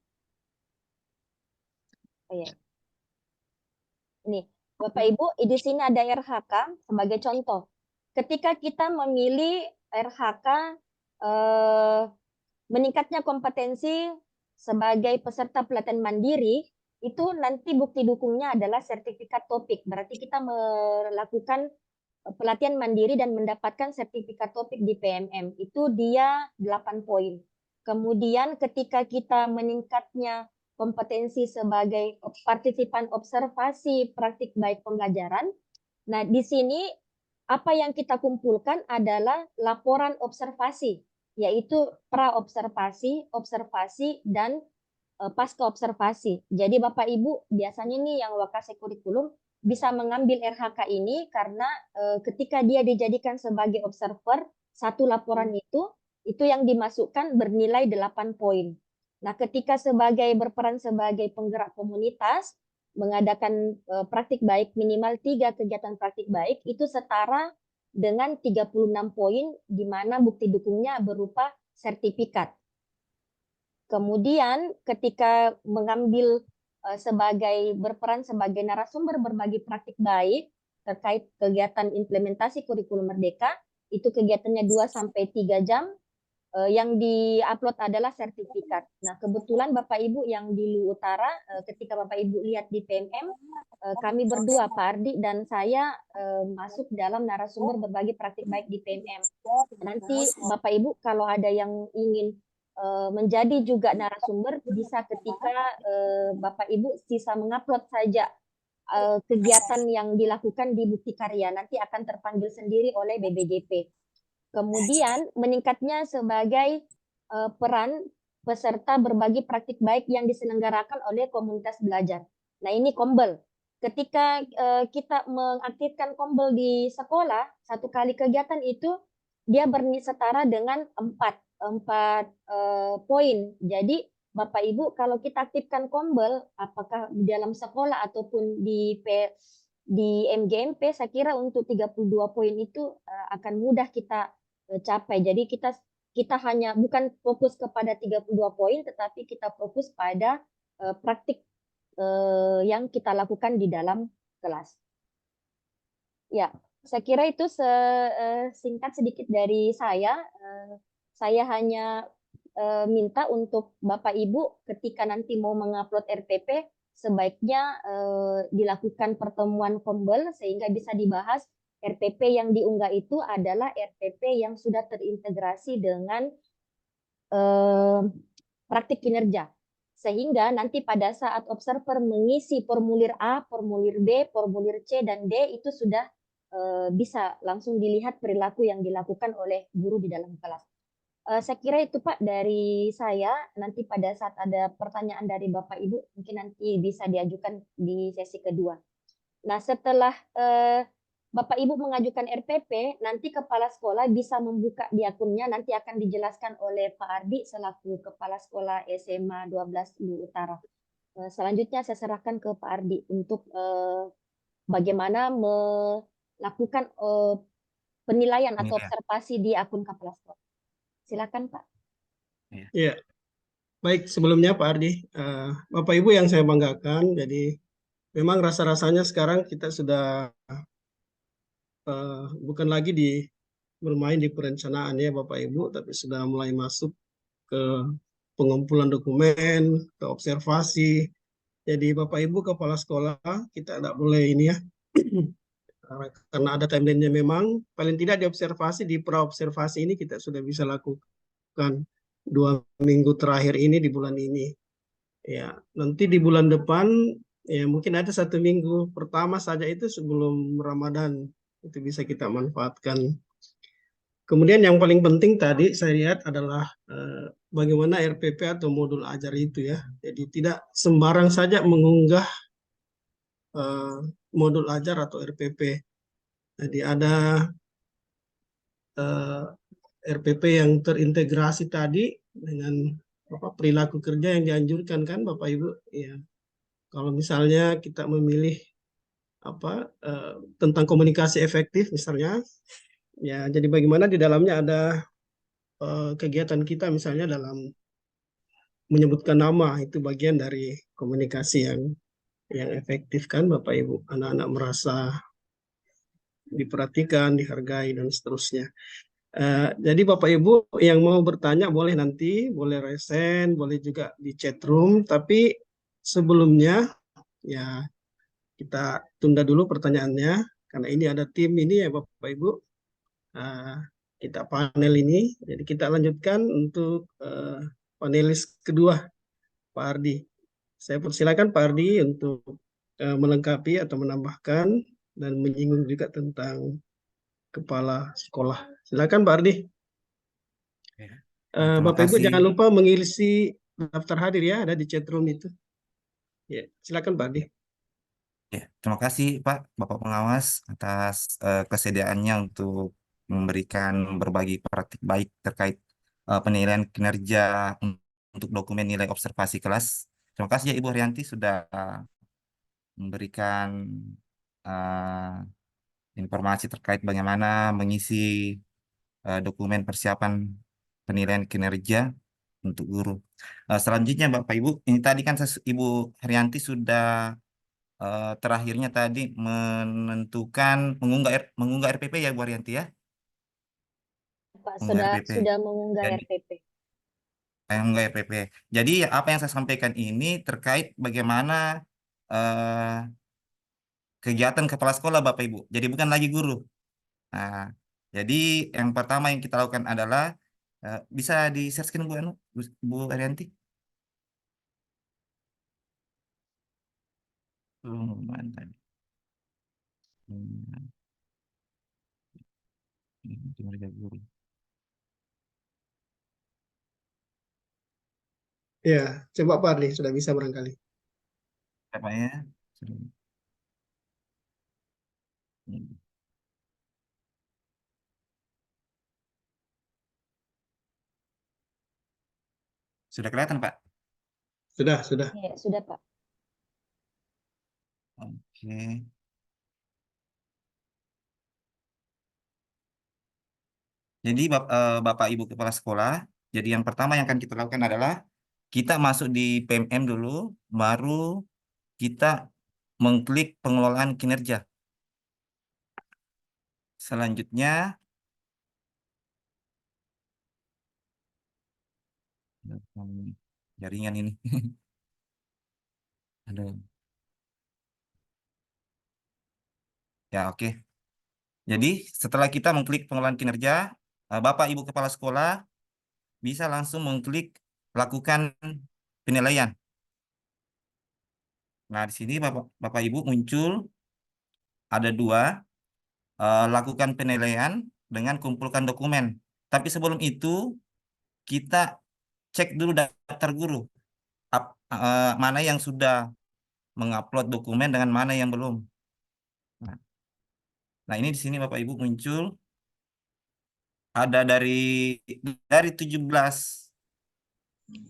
Ini, Bapak Ibu, di sini ada RHK sebagai contoh. Ketika kita memilih RHK meningkatnya kompetensi sebagai peserta pelatihan mandiri, itu nanti bukti dukungnya adalah sertifikat topik. Berarti kita melakukan pelatihan mandiri dan mendapatkan sertifikat topik di PMM. Itu dia 8 poin. Kemudian ketika kita meningkatnya kompetensi sebagai partisipan observasi praktik baik pembelajaran. Nah, di sini apa yang kita kumpulkan adalah laporan observasi, yaitu pra-observasi, observasi, dan pasca observasi. Jadi Bapak Ibu biasanya nih yang Wakase kurikulum bisa mengambil RHK ini karena ketika dia dijadikan sebagai observer, satu laporan itu yang dimasukkan bernilai 8 poin. Nah, ketika berperan sebagai penggerak komunitas, mengadakan praktik baik minimal 3 kegiatan praktik baik, itu setara dengan 36 poin, di mana bukti dukungnya berupa sertifikat. Kemudian ketika mengambil berperan sebagai narasumber berbagi praktik baik terkait kegiatan implementasi kurikulum merdeka, itu kegiatannya 2-3 jam, yang di-upload adalah sertifikat. Nah, kebetulan Bapak Ibu yang di Luwu Utara, ketika Bapak Ibu lihat di PMM, kami berdua, Pak Ardi dan saya, masuk dalam narasumber berbagi praktik baik di PMM. Nanti Bapak Ibu kalau ada yang ingin menjadi juga narasumber, bisa ketika Bapak Ibu sisa mengupload saja kegiatan yang dilakukan di bukti karya, nanti akan terpanggil sendiri oleh BBJP. Kemudian meningkatnya sebagai peran peserta berbagi praktik baik yang diselenggarakan oleh komunitas belajar. Nah, ini Kombel. Ketika kita mengaktifkan Kombel di sekolah, 1 kali kegiatan itu dia setara dengan 4 poin. Jadi Bapak Ibu kalau kita aktifkan Kombel, apakah di dalam sekolah ataupun di MGMP, saya kira untuk 32 poin itu akan mudah kita capai. Jadi kita hanya bukan fokus kepada 32 poin, tetapi kita fokus pada praktik yang kita lakukan di dalam kelas. Ya, saya kira itu singkat sedikit dari saya. Saya hanya minta untuk Bapak Ibu ketika nanti mau mengupload RPP, sebaiknya dilakukan pertemuan Kombel sehingga bisa dibahas RPP yang diunggah itu adalah RPP yang sudah terintegrasi dengan praktik kinerja. Sehingga nanti pada saat observer mengisi formulir A, formulir B, formulir C, dan D, itu sudah bisa langsung dilihat perilaku yang dilakukan oleh guru di dalam kelas. Saya kira itu Pak dari saya. Nanti pada saat ada pertanyaan dari Bapak Ibu, mungkin nanti bisa diajukan di sesi kedua. Nah, setelah Bapak Ibu mengajukan RPP, nanti kepala sekolah bisa membuka di akunnya, nanti akan dijelaskan oleh Pak Ardi selaku kepala sekolah SMA 12 Luwu Utara. Selanjutnya saya serahkan ke Pak Ardi untuk bagaimana melakukan penilaian atau observasi di akun kepala sekolah. Silakan Pak. Ya, baik sebelumnya Pak Ardi, Bapak Ibu yang saya banggakan, jadi memang rasa-rasanya sekarang kita sudah bukan lagi bermain di perencanaan ya Bapak Ibu, tapi sudah mulai masuk ke pengumpulan dokumen, ke observasi. Jadi Bapak Ibu kepala sekolah kita tidak boleh ini ya, karena ada timeline-nya memang, paling tidak di observasi, di pra-observasi ini kita sudah bisa lakukan 2 minggu terakhir ini di bulan ini. Ya, nanti di bulan depan ya mungkin ada 1 minggu pertama saja itu sebelum Ramadan. Itu bisa kita manfaatkan. Kemudian yang paling penting tadi saya lihat adalah bagaimana RPP atau modul ajar itu ya. Jadi tidak sembarang saja mengunggah modul ajar atau RPP. Jadi ada RPP yang terintegrasi tadi dengan perilaku kerja yang dianjurkan kan Bapak Ibu. Ya. Kalau misalnya kita memilih tentang komunikasi efektif misalnya. Ya, jadi bagaimana di dalamnya ada kegiatan kita misalnya dalam menyebutkan nama, itu bagian dari komunikasi yang efektif kan Bapak Ibu. Anak-anak merasa diperhatikan, dihargai dan seterusnya. Jadi Bapak Ibu yang mau bertanya boleh nanti, boleh resen, boleh juga di chat room. Tapi sebelumnya ya kita tunda dulu pertanyaannya karena ini ada tim ini ya Bapak Ibu. Kita panel ini, jadi kita lanjutkan untuk panelis kedua, Pak Ardi. Saya persilakan Pak Ardi untuk melengkapi atau menambahkan dan menyinggung juga tentang kepala sekolah. Silakan Pak Ardi. Ya. Terima Bapak Ibu kasih. jangan lupa mengisi daftar hadir ya, ada di chat room itu. Ya, silakan Pak Ardi. Ya, terima kasih Pak Bapak Pengawas atas kesediaannya untuk memberikan berbagi praktik baik terkait penilaian kinerja untuk dokumen nilai observasi kelas. Terima kasih ya Ibu Haryanti sudah memberikan uh, informasi terkait bagaimana mengisi dokumen persiapan penilaian kinerja untuk guru. Selanjutnya Bapak Ibu, ini tadi kan Ibu Haryanti sudah terakhirnya tadi menentukan mengunggah RPP ya Bu Haryanti ya, Pak mengunggah RPP. sudah mengunggah Jadi RPP. mengunggah RPP. Jadi apa yang saya sampaikan ini terkait bagaimana kegiatan kepala sekolah Bapak Ibu. Jadi bukan lagi guru. Nah, jadi yang pertama yang kita lakukan adalah bisa di-share Bu Bu Haryanti. Pengumuman tadi. Kinerja guru. Ya, coba Pak Ardi, sudah bisa barangkali. Apa ya? Sudah kelihatan Pak? Sudah. Ya, sudah Pak. Oke. Jadi Bapak Ibu Kepala Sekolah, jadi yang pertama yang akan kita lakukan adalah kita masuk di PMM dulu, baru kita mengklik pengelolaan kinerja. Selanjutnya, jaringan ini. Aduh. Ya, oke. Jadi setelah kita mengklik pengelolaan kinerja, Bapak Ibu Kepala Sekolah bisa langsung mengklik lakukan penilaian. Nah, di sini Bapak Ibu muncul ada dua, lakukan penilaian dengan kumpulkan dokumen. Tapi sebelum itu kita cek dulu daftar guru. Mana yang sudah mengupload dokumen dengan mana yang belum. Nah, ini di sini Bapak Ibu muncul ada dari 17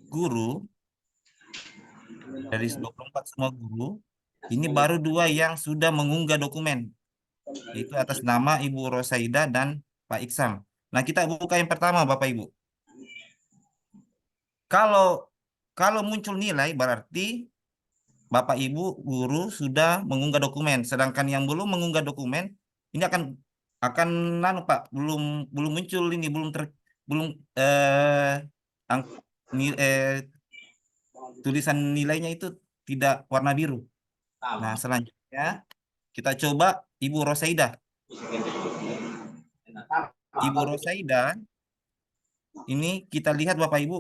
guru, dari 24 semua guru, ini baru dua yang sudah mengunggah dokumen, yaitu atas nama Ibu Rosaida dan Pak Iksam. Nah, kita buka yang pertama Bapak Ibu. Kalau muncul nilai berarti Bapak Ibu guru sudah mengunggah dokumen, sedangkan yang belum mengunggah dokumen ini akan Pak belum muncul ini belum tulisan nilainya itu tidak warna biru. Nah, selanjutnya kita coba Ibu Rosaida. Ibu Rosaida ini kita lihat Bapak Ibu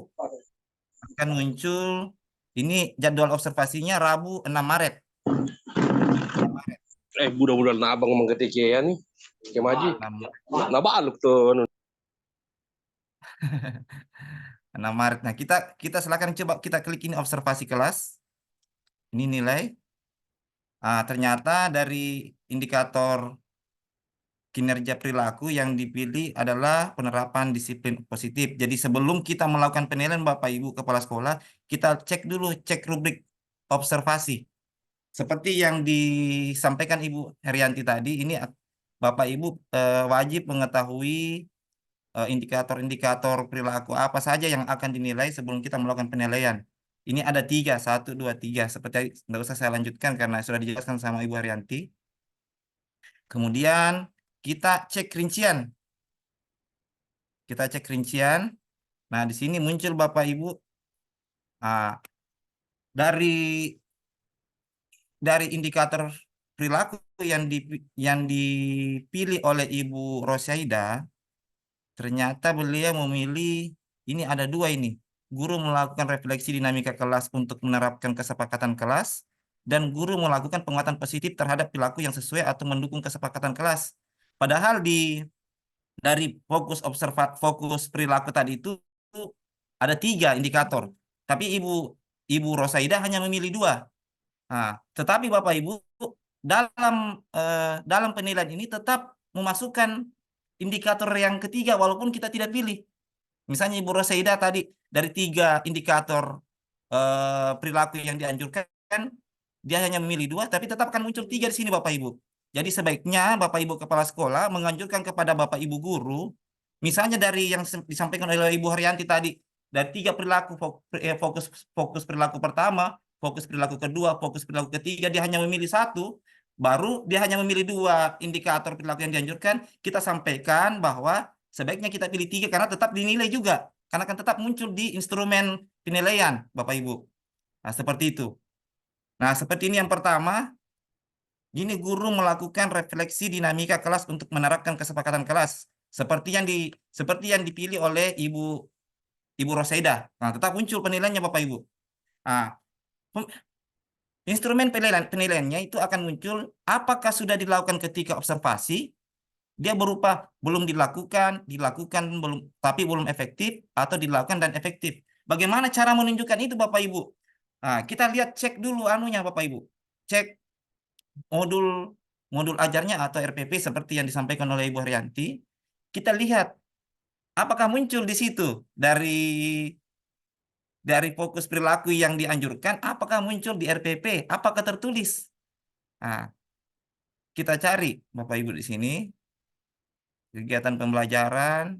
akan muncul ini jadwal observasinya Rabu 6 Maret. Budak-budak na abang mengketik ya nih. Kayak maji. Nah, baluk tuh. 6 Maret. Nah, kita silakan coba kita klik ini observasi kelas. Ini nilai. Ternyata dari indikator kinerja perilaku yang dipilih adalah penerapan disiplin positif. Jadi sebelum kita melakukan penilaian Bapak Ibu Kepala Sekolah, kita cek rubrik observasi. seperti yang disampaikan Ibu Herianti tadi, ini Bapak Ibu wajib mengetahui indikator-indikator perilaku apa saja yang akan dinilai sebelum kita melakukan penilaian. Ini ada 3, 1, 2, 3. Seperti tidak usah saya lanjutkan karena sudah dijelaskan sama Ibu Herianti. Kemudian kita cek rincian. Kita cek rincian. Nah, di sini muncul Bapak Ibu dari indikator perilaku yang dipilih oleh Ibu Rosyaida. Ternyata beliau memilih, ini ada 2 ini. Guru melakukan refleksi dinamika kelas untuk menerapkan kesepakatan kelas, dan guru melakukan penguatan positif terhadap perilaku yang sesuai atau mendukung kesepakatan kelas. Padahal dari fokus perilaku tadi itu ada 3 indikator. Tapi Ibu Rosaida hanya memilih 2. Nah, tetapi Bapak Ibu dalam penilaian ini tetap memasukkan indikator yang ketiga walaupun kita tidak pilih. Misalnya Ibu Rosaida tadi dari 3 indikator perilaku yang dianjurkan, dia hanya memilih 2, tapi tetap akan muncul 3 di sini Bapak Ibu. Jadi sebaiknya Bapak Ibu Kepala Sekolah menganjurkan kepada Bapak Ibu Guru, misalnya dari yang disampaikan oleh Ibu Haryanti tadi, dari 3 perilaku, fokus perilaku pertama, fokus perilaku kedua, fokus perilaku ketiga, dia hanya memilih 1, baru dia hanya memilih 2 indikator perilaku yang dianjurkan, kita sampaikan bahwa sebaiknya kita pilih 3 karena tetap dinilai juga, karena akan tetap muncul di instrumen penilaian, Bapak Ibu. Nah, seperti itu. Nah, seperti ini yang pertama, gini guru melakukan refleksi dinamika kelas untuk menerapkan kesepakatan kelas, seperti yang dipilih oleh Ibu Rosaida. Nah, tetap muncul penilaiannya Bapak Ibu. Nah, instrumen penilaiannya itu akan muncul apakah sudah dilakukan ketika observasi, dia berupa belum dilakukan belum, tapi belum efektif, atau dilakukan dan efektif. Bagaimana cara menunjukkan itu Bapak Ibu? Nah, kita lihat cek dulu anunya Bapak Ibu. Cek modul ajarnya atau RPP seperti yang disampaikan oleh Ibu Haryanti. Kita lihat apakah muncul di situ dari fokus perilaku yang dianjurkan, apakah muncul di RPP, apakah tertulis. Nah, kita cari Bapak Ibu di sini kegiatan pembelajaran,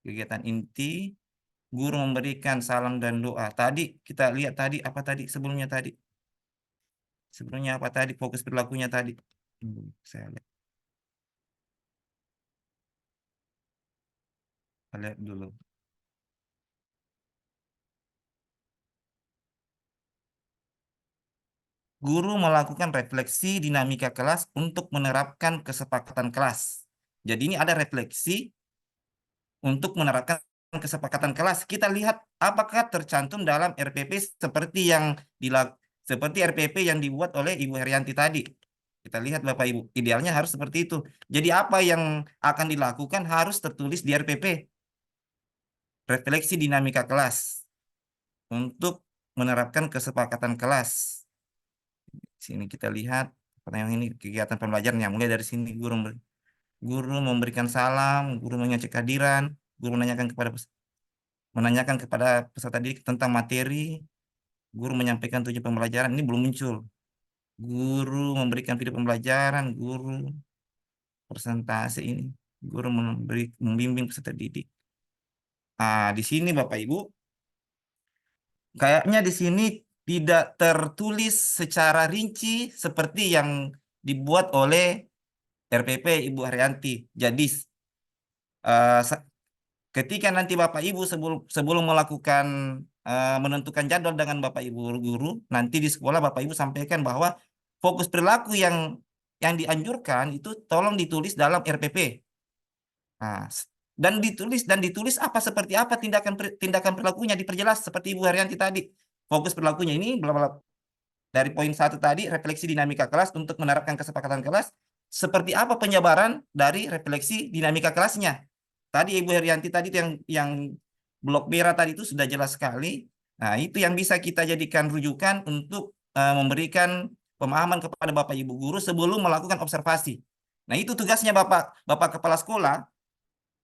kegiatan inti, guru memberikan salam dan doa. Tadi kita lihat tadi apa tadi sebelumnya tadi? Sebelumnya apa tadi fokus perilakunya tadi? Saya lihat. Kita lihat dulu. Guru melakukan refleksi dinamika kelas untuk menerapkan kesepakatan kelas. Jadi ini ada refleksi untuk menerapkan kesepakatan kelas. Kita lihat apakah tercantum dalam RPP seperti RPP yang dibuat oleh Ibu Herianti tadi. Kita lihat Bapak Ibu, idealnya harus seperti itu. Jadi apa yang akan dilakukan harus tertulis di RPP. Refleksi dinamika kelas untuk menerapkan kesepakatan kelas. Sini kita lihat yang ini kegiatan pembelajaran yang mulai dari sini guru memberikan salam, guru mengecek kehadiran, guru menanyakan kepada peserta didik tentang materi, guru menyampaikan tujuan pembelajaran, ini belum muncul. Guru memberikan video pembelajaran, guru presentasi ini, guru membimbing peserta didik. Nah, di sini Bapak Ibu, kayaknya di sini tidak tertulis secara rinci seperti yang dibuat oleh RPP Ibu Haryanti. Jadi ketika nanti Bapak Ibu sebelum melakukan menentukan jadwal dengan Bapak Ibu guru, nanti di sekolah Bapak Ibu sampaikan bahwa fokus perilaku yang dianjurkan itu tolong ditulis dalam RPP. Nah, dan ditulis seperti apa tindakan perilakunya, diperjelas seperti Ibu Haryanti tadi. Fokus perilakunya ini dari poin 1 tadi, refleksi dinamika kelas untuk menerapkan kesepakatan kelas, seperti apa penjabaran dari refleksi dinamika kelasnya. Tadi Ibu Herianti tadi yang blok merah tadi itu sudah jelas sekali. Nah, itu yang bisa kita jadikan rujukan untuk memberikan pemahaman kepada Bapak Ibu guru sebelum melakukan observasi. Nah, itu tugasnya Bapak Kepala Sekolah.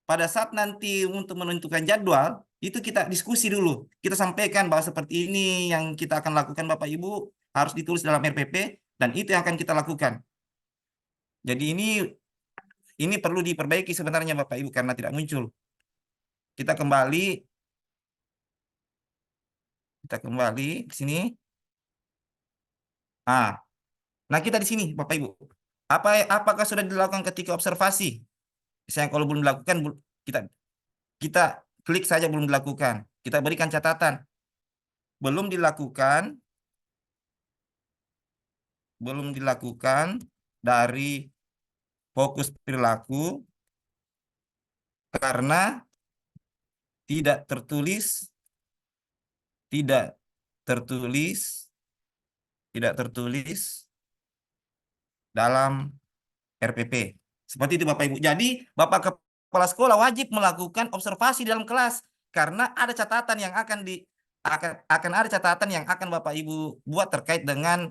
Pada saat nanti untuk menentukan jadwal, itu kita diskusi dulu. Kita sampaikan bahwa seperti ini yang kita akan lakukan Bapak Ibu. harus ditulis dalam RPP dan itu yang akan kita lakukan. Jadi ini perlu diperbaiki sebenarnya Bapak Ibu karena tidak muncul. Kita kembali ke sini. Nah, kita di sini Bapak Ibu. Apakah sudah dilakukan ketika observasi? Misalnya kalau belum dilakukan, kita klik saja belum dilakukan. Kita berikan catatan. Belum dilakukan dari fokus perilaku karena tidak tertulis dalam RPP. Seperti itu Bapak Ibu. Jadi Bapak Kepala Sekolah wajib melakukan observasi dalam kelas karena ada catatan yang akan ada catatan yang akan Bapak Ibu buat terkait dengan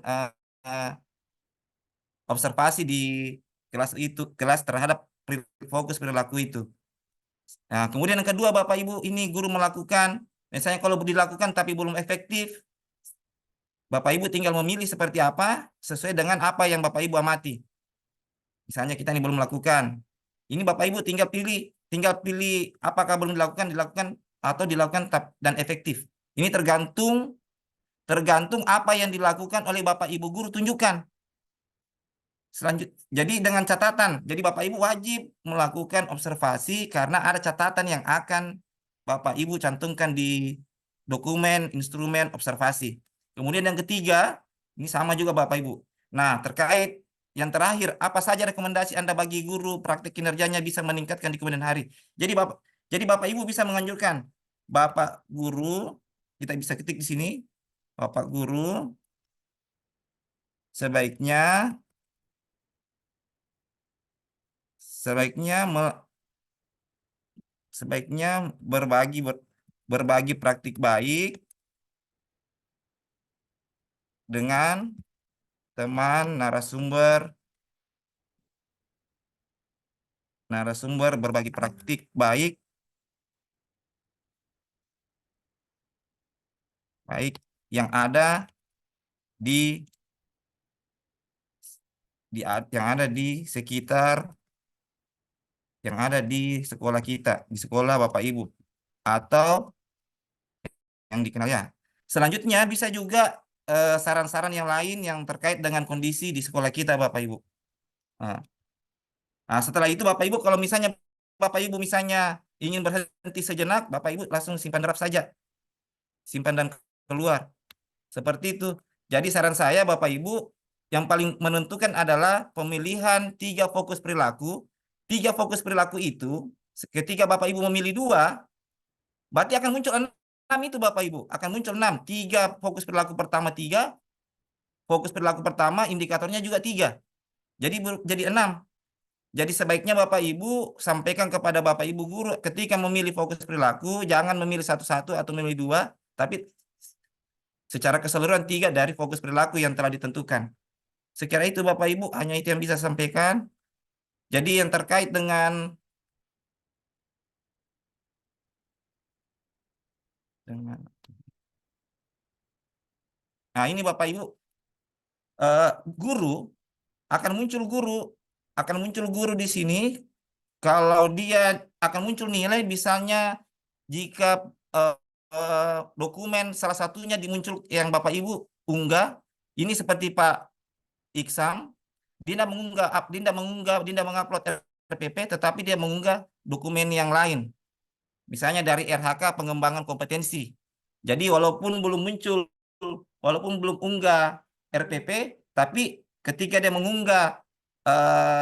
observasi di kelas terhadap fokus perilaku itu. Nah, kemudian yang kedua Bapak Ibu, ini guru melakukan, misalnya kalau dilakukan tapi belum efektif, Bapak Ibu tinggal memilih seperti apa sesuai dengan apa yang Bapak Ibu amati. Misalnya kita ini belum melakukan. Ini Bapak Ibu tinggal pilih apakah belum dilakukan atau dilakukan dan efektif. Ini tergantung apa yang dilakukan oleh Bapak Ibu guru tunjukkan. Jadi dengan catatan, jadi Bapak Ibu wajib melakukan observasi karena ada catatan yang akan Bapak Ibu cantumkan di dokumen instrumen observasi. Kemudian yang ketiga, ini sama juga Bapak Ibu. Nah, terkait yang terakhir, apa saja rekomendasi Anda bagi guru praktik kinerjanya bisa meningkatkan di kemudian hari? Jadi Bapak Ibu bisa menganjurkan Bapak guru, kita bisa ketik di sini, Bapak guru sebaiknya berbagi praktik baik dengan teman narasumber berbagi praktik baik yang ada di sekitar yang ada di sekolah kita, di sekolah Bapak Ibu, atau yang dikenal ya. Selanjutnya bisa juga saran-saran yang lain yang terkait dengan kondisi di sekolah kita Bapak Ibu. Nah, setelah itu Bapak Ibu kalau misalnya Bapak Ibu ingin berhenti sejenak, Bapak Ibu langsung simpan draft saja. Simpan dan keluar. Seperti itu. Jadi saran saya Bapak Ibu yang paling menentukan adalah pemilihan 3 fokus perilaku. 3 fokus perilaku itu ketika Bapak Ibu memilih 2, berarti akan muncul 6 itu Bapak Ibu. Akan muncul 6. 3 fokus perilaku pertama 3. Fokus perilaku pertama indikatornya juga 3. Jadi 6. Jadi sebaiknya Bapak Ibu sampaikan kepada Bapak Ibu guru ketika memilih fokus perilaku, jangan memilih satu-satu atau memilih 2, tapi secara keseluruhan 3 dari fokus perilaku yang telah ditentukan. Sekira itu Bapak Ibu, hanya itu yang bisa saya sampaikan. Jadi yang terkait dengan nah ini Bapak Ibu, guru akan muncul guru di sini kalau dia akan muncul nilai misalnya jika dokumen salah satunya dimuncul yang Bapak Ibu unggah, ini seperti Pak Iksam, dia mengupload RPP tetapi dia mengunggah dokumen yang lain. Misalnya dari RHK pengembangan kompetensi. Jadi walaupun belum unggah RPP, tapi ketika dia mengunggah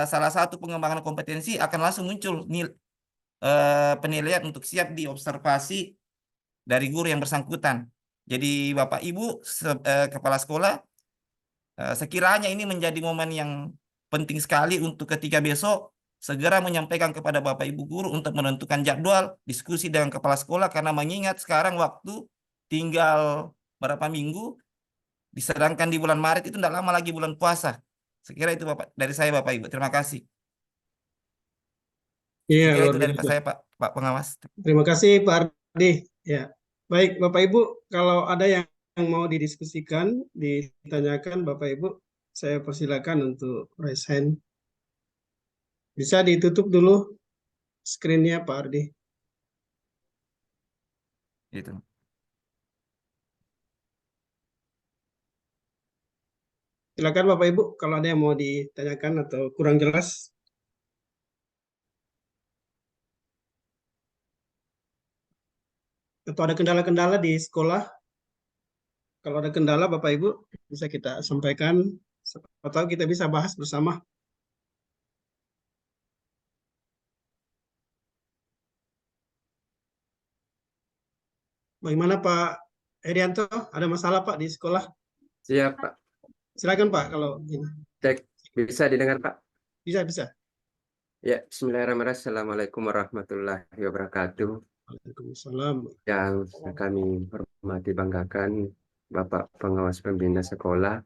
salah satu pengembangan kompetensi akan langsung muncul penilaian untuk siap diobservasi dari guru yang bersangkutan. Jadi Bapak Ibu kepala sekolah, sekiranya ini menjadi momen yang penting sekali untuk ketika besok segera menyampaikan kepada Bapak Ibu guru untuk menentukan jadwal diskusi dengan kepala sekolah karena mengingat sekarang waktu tinggal berapa minggu, disedangkan di bulan Maret itu tidak lama lagi bulan puasa. Sekira itu Bapak dari saya Bapak Ibu. Terima kasih. Iya, Sekira luar itu dari biasa. saya Pak Pengawas. Terima kasih Pak Ardi. Ya, baik Bapak Ibu, kalau ada yang yang mau didiskusikan, ditanyakan Bapak Ibu, saya persilakan untuk raise hand. Bisa ditutup dulu screen-nya Pak Ardi. Itu. Silakan Bapak Ibu kalau ada yang mau ditanyakan atau kurang jelas. Atau ada kendala-kendala di sekolah. Kalau ada kendala Bapak Ibu bisa kita sampaikan atau kita bisa bahas bersama. Bagaimana Pak Herianto? Ada masalah Pak di sekolah? Siap, Pak. Silakan Pak kalau ini. Cek, bisa didengar, Pak? Bisa. Ya, bismillahirrahmanirrahim. Assalamualaikum warahmatullahi wabarakatuh. Waalaikumsalam. Yang kami hormati banggakan Bapak Pengawas Pembina Sekolah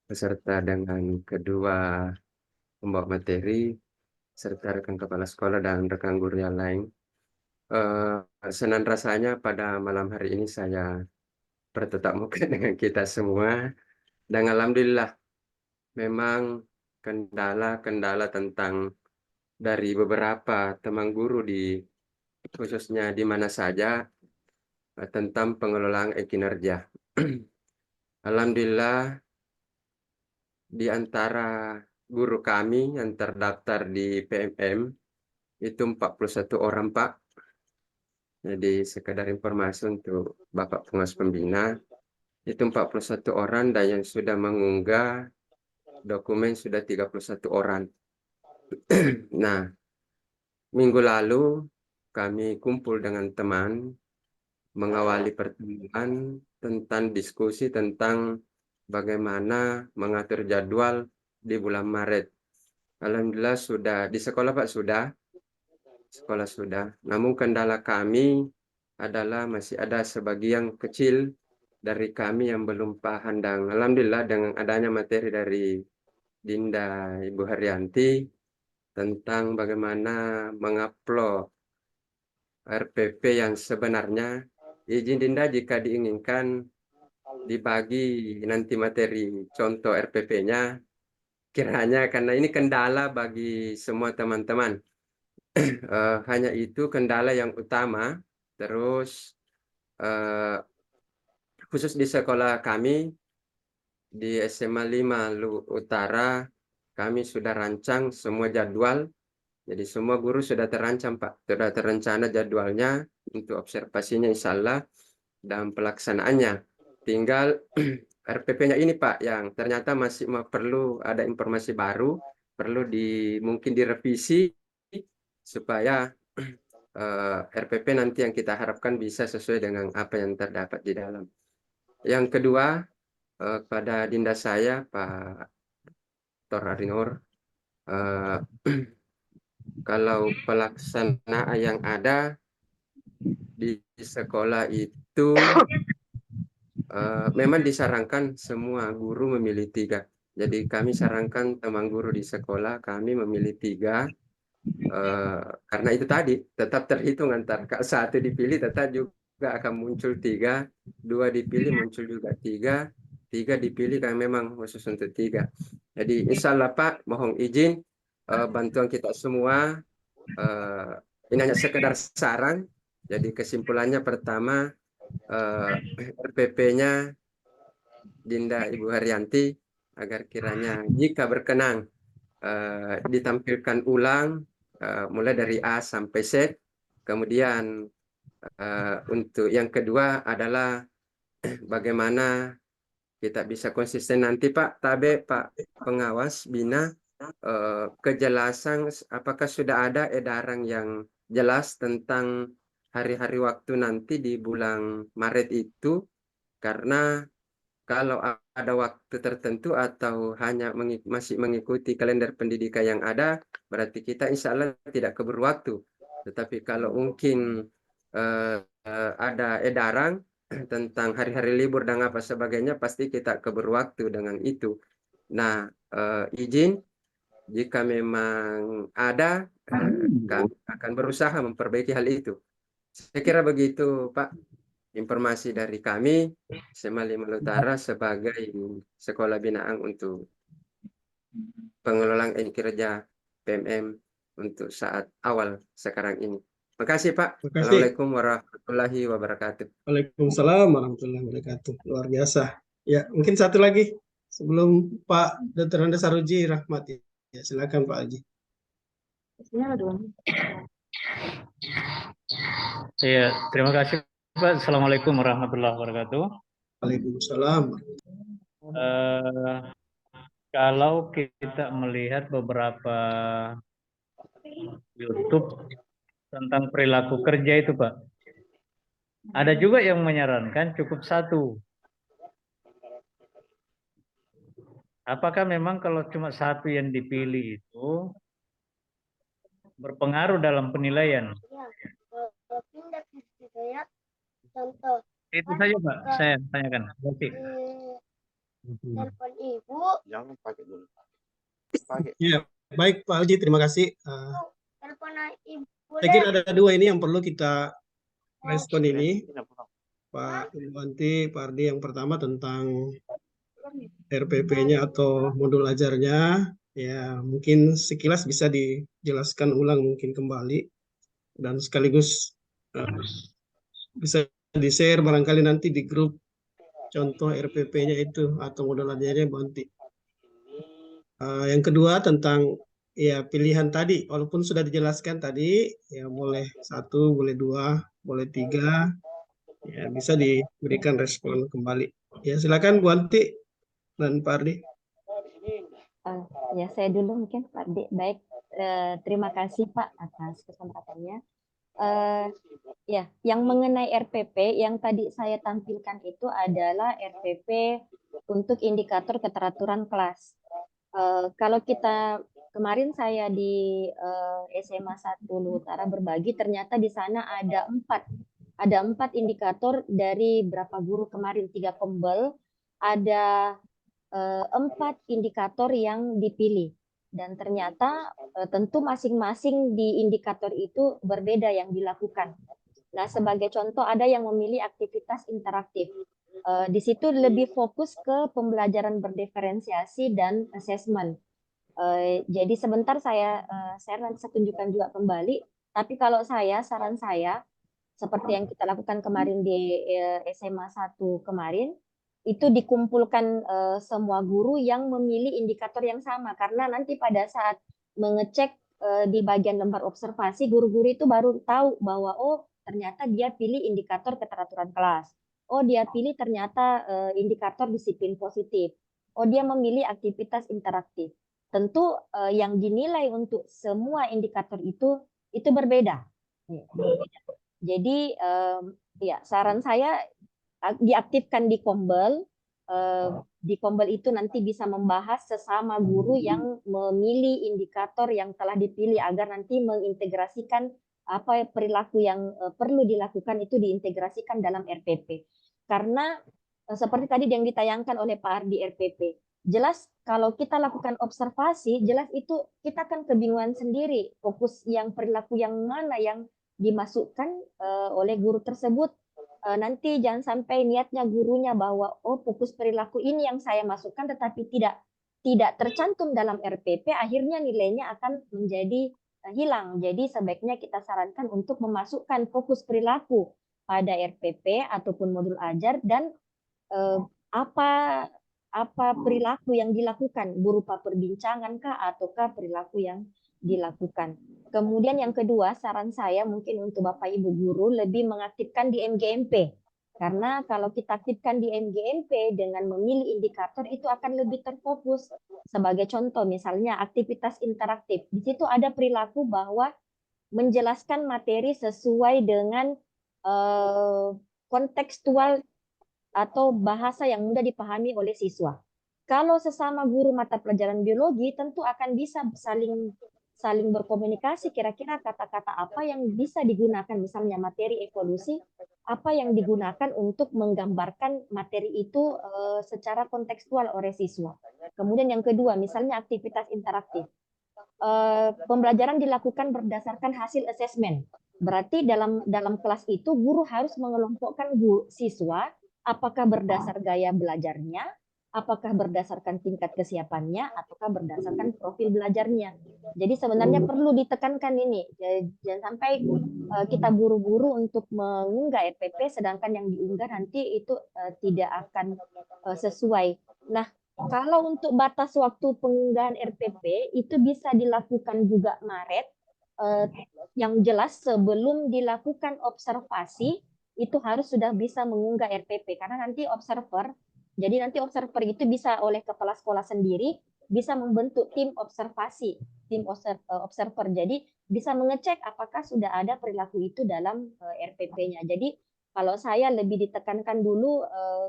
beserta dengan kedua pembawa materi serta rekan kepala sekolah dan rekan guru yang lain. Senang rasanya pada malam hari ini saya bertetap muka dengan kita semua dan alhamdulillah memang kendala-kendala tentang dari beberapa teman guru di khususnya di mana saja tentang pengelolaan kinerja. Alhamdulillah di antara guru kami yang terdaftar di PMM itu 41 orang, Pak. Jadi sekedar informasi untuk Bapak Pengawas Pembina itu 41 orang dan yang sudah mengunggah dokumen sudah 31 orang. Nah, minggu lalu kami kumpul dengan teman mengawali pertemuan tentang diskusi tentang bagaimana mengatur jadwal di bulan Maret. Alhamdulillah sudah di sekolah, Pak, sekolah sudah. Namun kendala kami adalah masih ada sebagian kecil dari kami yang belum paham dan alhamdulillah dengan adanya materi dari Dinda Ibu Haryanti tentang bagaimana mengupload RPP yang sebenarnya. Izin Dinda jika diinginkan dibagi nanti materi contoh RPP-nya kiranya karena ini kendala bagi semua teman-teman. Hanya itu kendala yang utama. Terus khusus di sekolah kami di SMA 5 Lu Utara kami sudah rancang semua jadwal. Jadi semua guru sudah terancam, Pak. Sudah terencana jadwalnya untuk observasinya insya Allah dan pelaksanaannya. Tinggal RPP-nya ini, Pak, yang ternyata masih perlu ada informasi baru, perlu mungkin direvisi supaya RPP nanti yang kita harapkan bisa sesuai dengan apa yang terdapat di dalam. Yang kedua, pada Dinda saya, Pak Dr. Arinur, kalau pelaksanaan yang ada di sekolah itu memang disarankan semua guru memilih 3. Jadi kami sarankan teman guru di sekolah kami memilih 3. Karena itu tadi tetap terhitung antara kalau 1 dipilih tetap juga akan muncul 3, 2 dipilih muncul juga 3, 3 dipilih kan memang khusus untuk 3. Jadi insya Allah Pak mohon izin bantuan kita semua ini hanya sekedar saran. Jadi kesimpulannya pertama RPP-nya Dinda Ibu Haryanti agar kiranya jika berkenan ditampilkan ulang mulai dari A sampai Z. Kemudian untuk yang kedua adalah bagaimana kita bisa konsisten nanti Pak Tabe, Pak Pengawas Bina, kejelasan apakah sudah ada edaran yang jelas tentang hari-hari waktu nanti di bulan Maret itu, karena kalau ada waktu tertentu atau hanya masih mengikuti kalender pendidikan yang ada, berarti kita insya Allah tidak keburu waktu. Tetapi kalau mungkin ada edaran tentang hari-hari libur dan apa sebagainya, pasti kita keburu waktu dengan itu. Nah, izin jika memang ada, kami akan berusaha memperbaiki hal itu. Saya kira begitu, Pak. informasi dari kami SMA 5 Utara sebagai sekolah binaan untuk pengelolaan kinerja PMM untuk saat awal sekarang ini. Makasih Pak. Terima kasih. Assalamualaikum warahmatullahi wabarakatuh. Waalaikumsalam warahmatullahi wabarakatuh. Luar biasa. Ya, mungkin satu lagi sebelum Pak Dr. Andes Saruji Rahmati. Ya, silakan Pak Haji. Iya, terima kasih Pak. Assalamualaikum warahmatullahi wabarakatuh. Waalaikumsalam. Kalau kita melihat beberapa YouTube tentang perilaku kerja itu Pak, ada juga yang menyarankan cukup satu. Apakah memang kalau cuma satu yang dipilih itu berpengaruh dalam penilaian? Itu saja Pak, saya tanyakan. Telepon ibu. Jangan pakai dulu. Ya, baik Pak Haji, terima kasih. Telepon ibu. Saya kira ada dua ini yang perlu kita respon ini. Pak Ilwanti, Pak Ardi, yang pertama tentang RPP-nya atau modul ajarnya, ya mungkin sekilas bisa dijelaskan ulang mungkin kembali dan sekaligus bisa di-share barangkali nanti di grup contoh RPP-nya itu atau modul ajarnya Banti. Yang kedua tentang ya pilihan tadi, walaupun sudah dijelaskan tadi, ya boleh 1, boleh 2, boleh 3, ya bisa diberikan respon kembali. Ya silakan Bu Anti dan Pak Ardi. Ya saya dulu mungkin Pak Ardi. Baik, terima kasih Pak atas kesempatannya. Ya, yang mengenai RPP yang tadi saya tampilkan itu adalah RPP untuk indikator keteraturan kelas. Kalau kita kemarin saya di SMA 1 Utara berbagi, ternyata di sana ada 4 indikator dari berapa guru kemarin, 3 pembel, ada 4 indikator yang dipilih. Dan ternyata tentu masing-masing di indikator itu berbeda yang dilakukan. Nah, sebagai contoh ada yang memilih aktivitas interaktif. Di situ lebih fokus ke pembelajaran berdiferensiasi dan assessment. Jadi sebentar saya nanti saya tunjukkan juga kembali. Tapi kalau saran saya, seperti yang kita lakukan kemarin di SMA 1 kemarin, itu dikumpulkan semua guru yang memilih indikator yang sama. Karena nanti pada saat mengecek di bagian lembar observasi, guru-guru itu baru tahu bahwa oh ternyata dia pilih indikator keteraturan kelas. Oh dia pilih ternyata indikator disiplin positif. Oh dia memilih aktivitas interaktif. Tentu yang dinilai untuk semua indikator itu berbeda. Jadi ya saran saya diaktifkan di Kombel. Di Kombel itu nanti bisa membahas sesama guru yang memilih indikator yang telah dipilih agar nanti mengintegrasikan apa perilaku yang perlu dilakukan itu diintegrasikan dalam RPP. Karena seperti tadi yang ditayangkan oleh Pak Ardi RPP, jelas kalau kita lakukan observasi, jelas itu kita akan kebingungan sendiri fokus yang perilaku yang mana yang dimasukkan oleh guru tersebut. Nanti jangan sampai niatnya gurunya bahwa oh fokus perilaku ini yang saya masukkan tetapi tidak tercantum dalam RPP, akhirnya nilainya akan menjadi hilang. Jadi sebaiknya kita sarankan untuk memasukkan fokus perilaku pada RPP ataupun modul ajar dan apa perilaku yang dilakukan berupa perbincangan kah ataukah perilaku yang dilakukan. Kemudian yang kedua, saran saya mungkin untuk Bapak Ibu guru lebih mengaktifkan di MGMP. Karena kalau kita aktifkan di MGMP dengan memilih indikator itu akan lebih terfokus. Sebagai contoh misalnya aktivitas interaktif. Di situ ada perilaku bahwa menjelaskan materi sesuai dengan kontekstual atau bahasa yang mudah dipahami oleh siswa. Kalau sesama guru mata pelajaran biologi tentu akan bisa saling berkomunikasi kira-kira kata-kata apa yang bisa digunakan, misalnya materi evolusi, apa yang digunakan untuk menggambarkan materi itu secara kontekstual oleh siswa. Kemudian yang kedua, misalnya aktivitas interaktif. Pembelajaran dilakukan berdasarkan hasil asesmen. Berarti dalam kelas itu guru harus mengelompokkan siswa apakah berdasar gaya belajarnya, apakah berdasarkan tingkat kesiapannya, ataukah berdasarkan profil belajarnya. Jadi sebenarnya perlu ditekankan ini, jangan sampai kita buru-buru untuk mengunggah RPP, sedangkan yang diunggah nanti itu tidak akan sesuai. Nah, kalau untuk batas waktu pengunggahan RPP itu bisa dilakukan juga Maret, yang jelas sebelum dilakukan observasi itu harus sudah bisa mengunggah RPP, karena nanti observer itu bisa oleh kepala sekolah sendiri bisa membentuk tim observasi, tim observer. Jadi bisa mengecek apakah sudah ada perilaku itu dalam RPP-nya. Jadi kalau saya lebih ditekankan dulu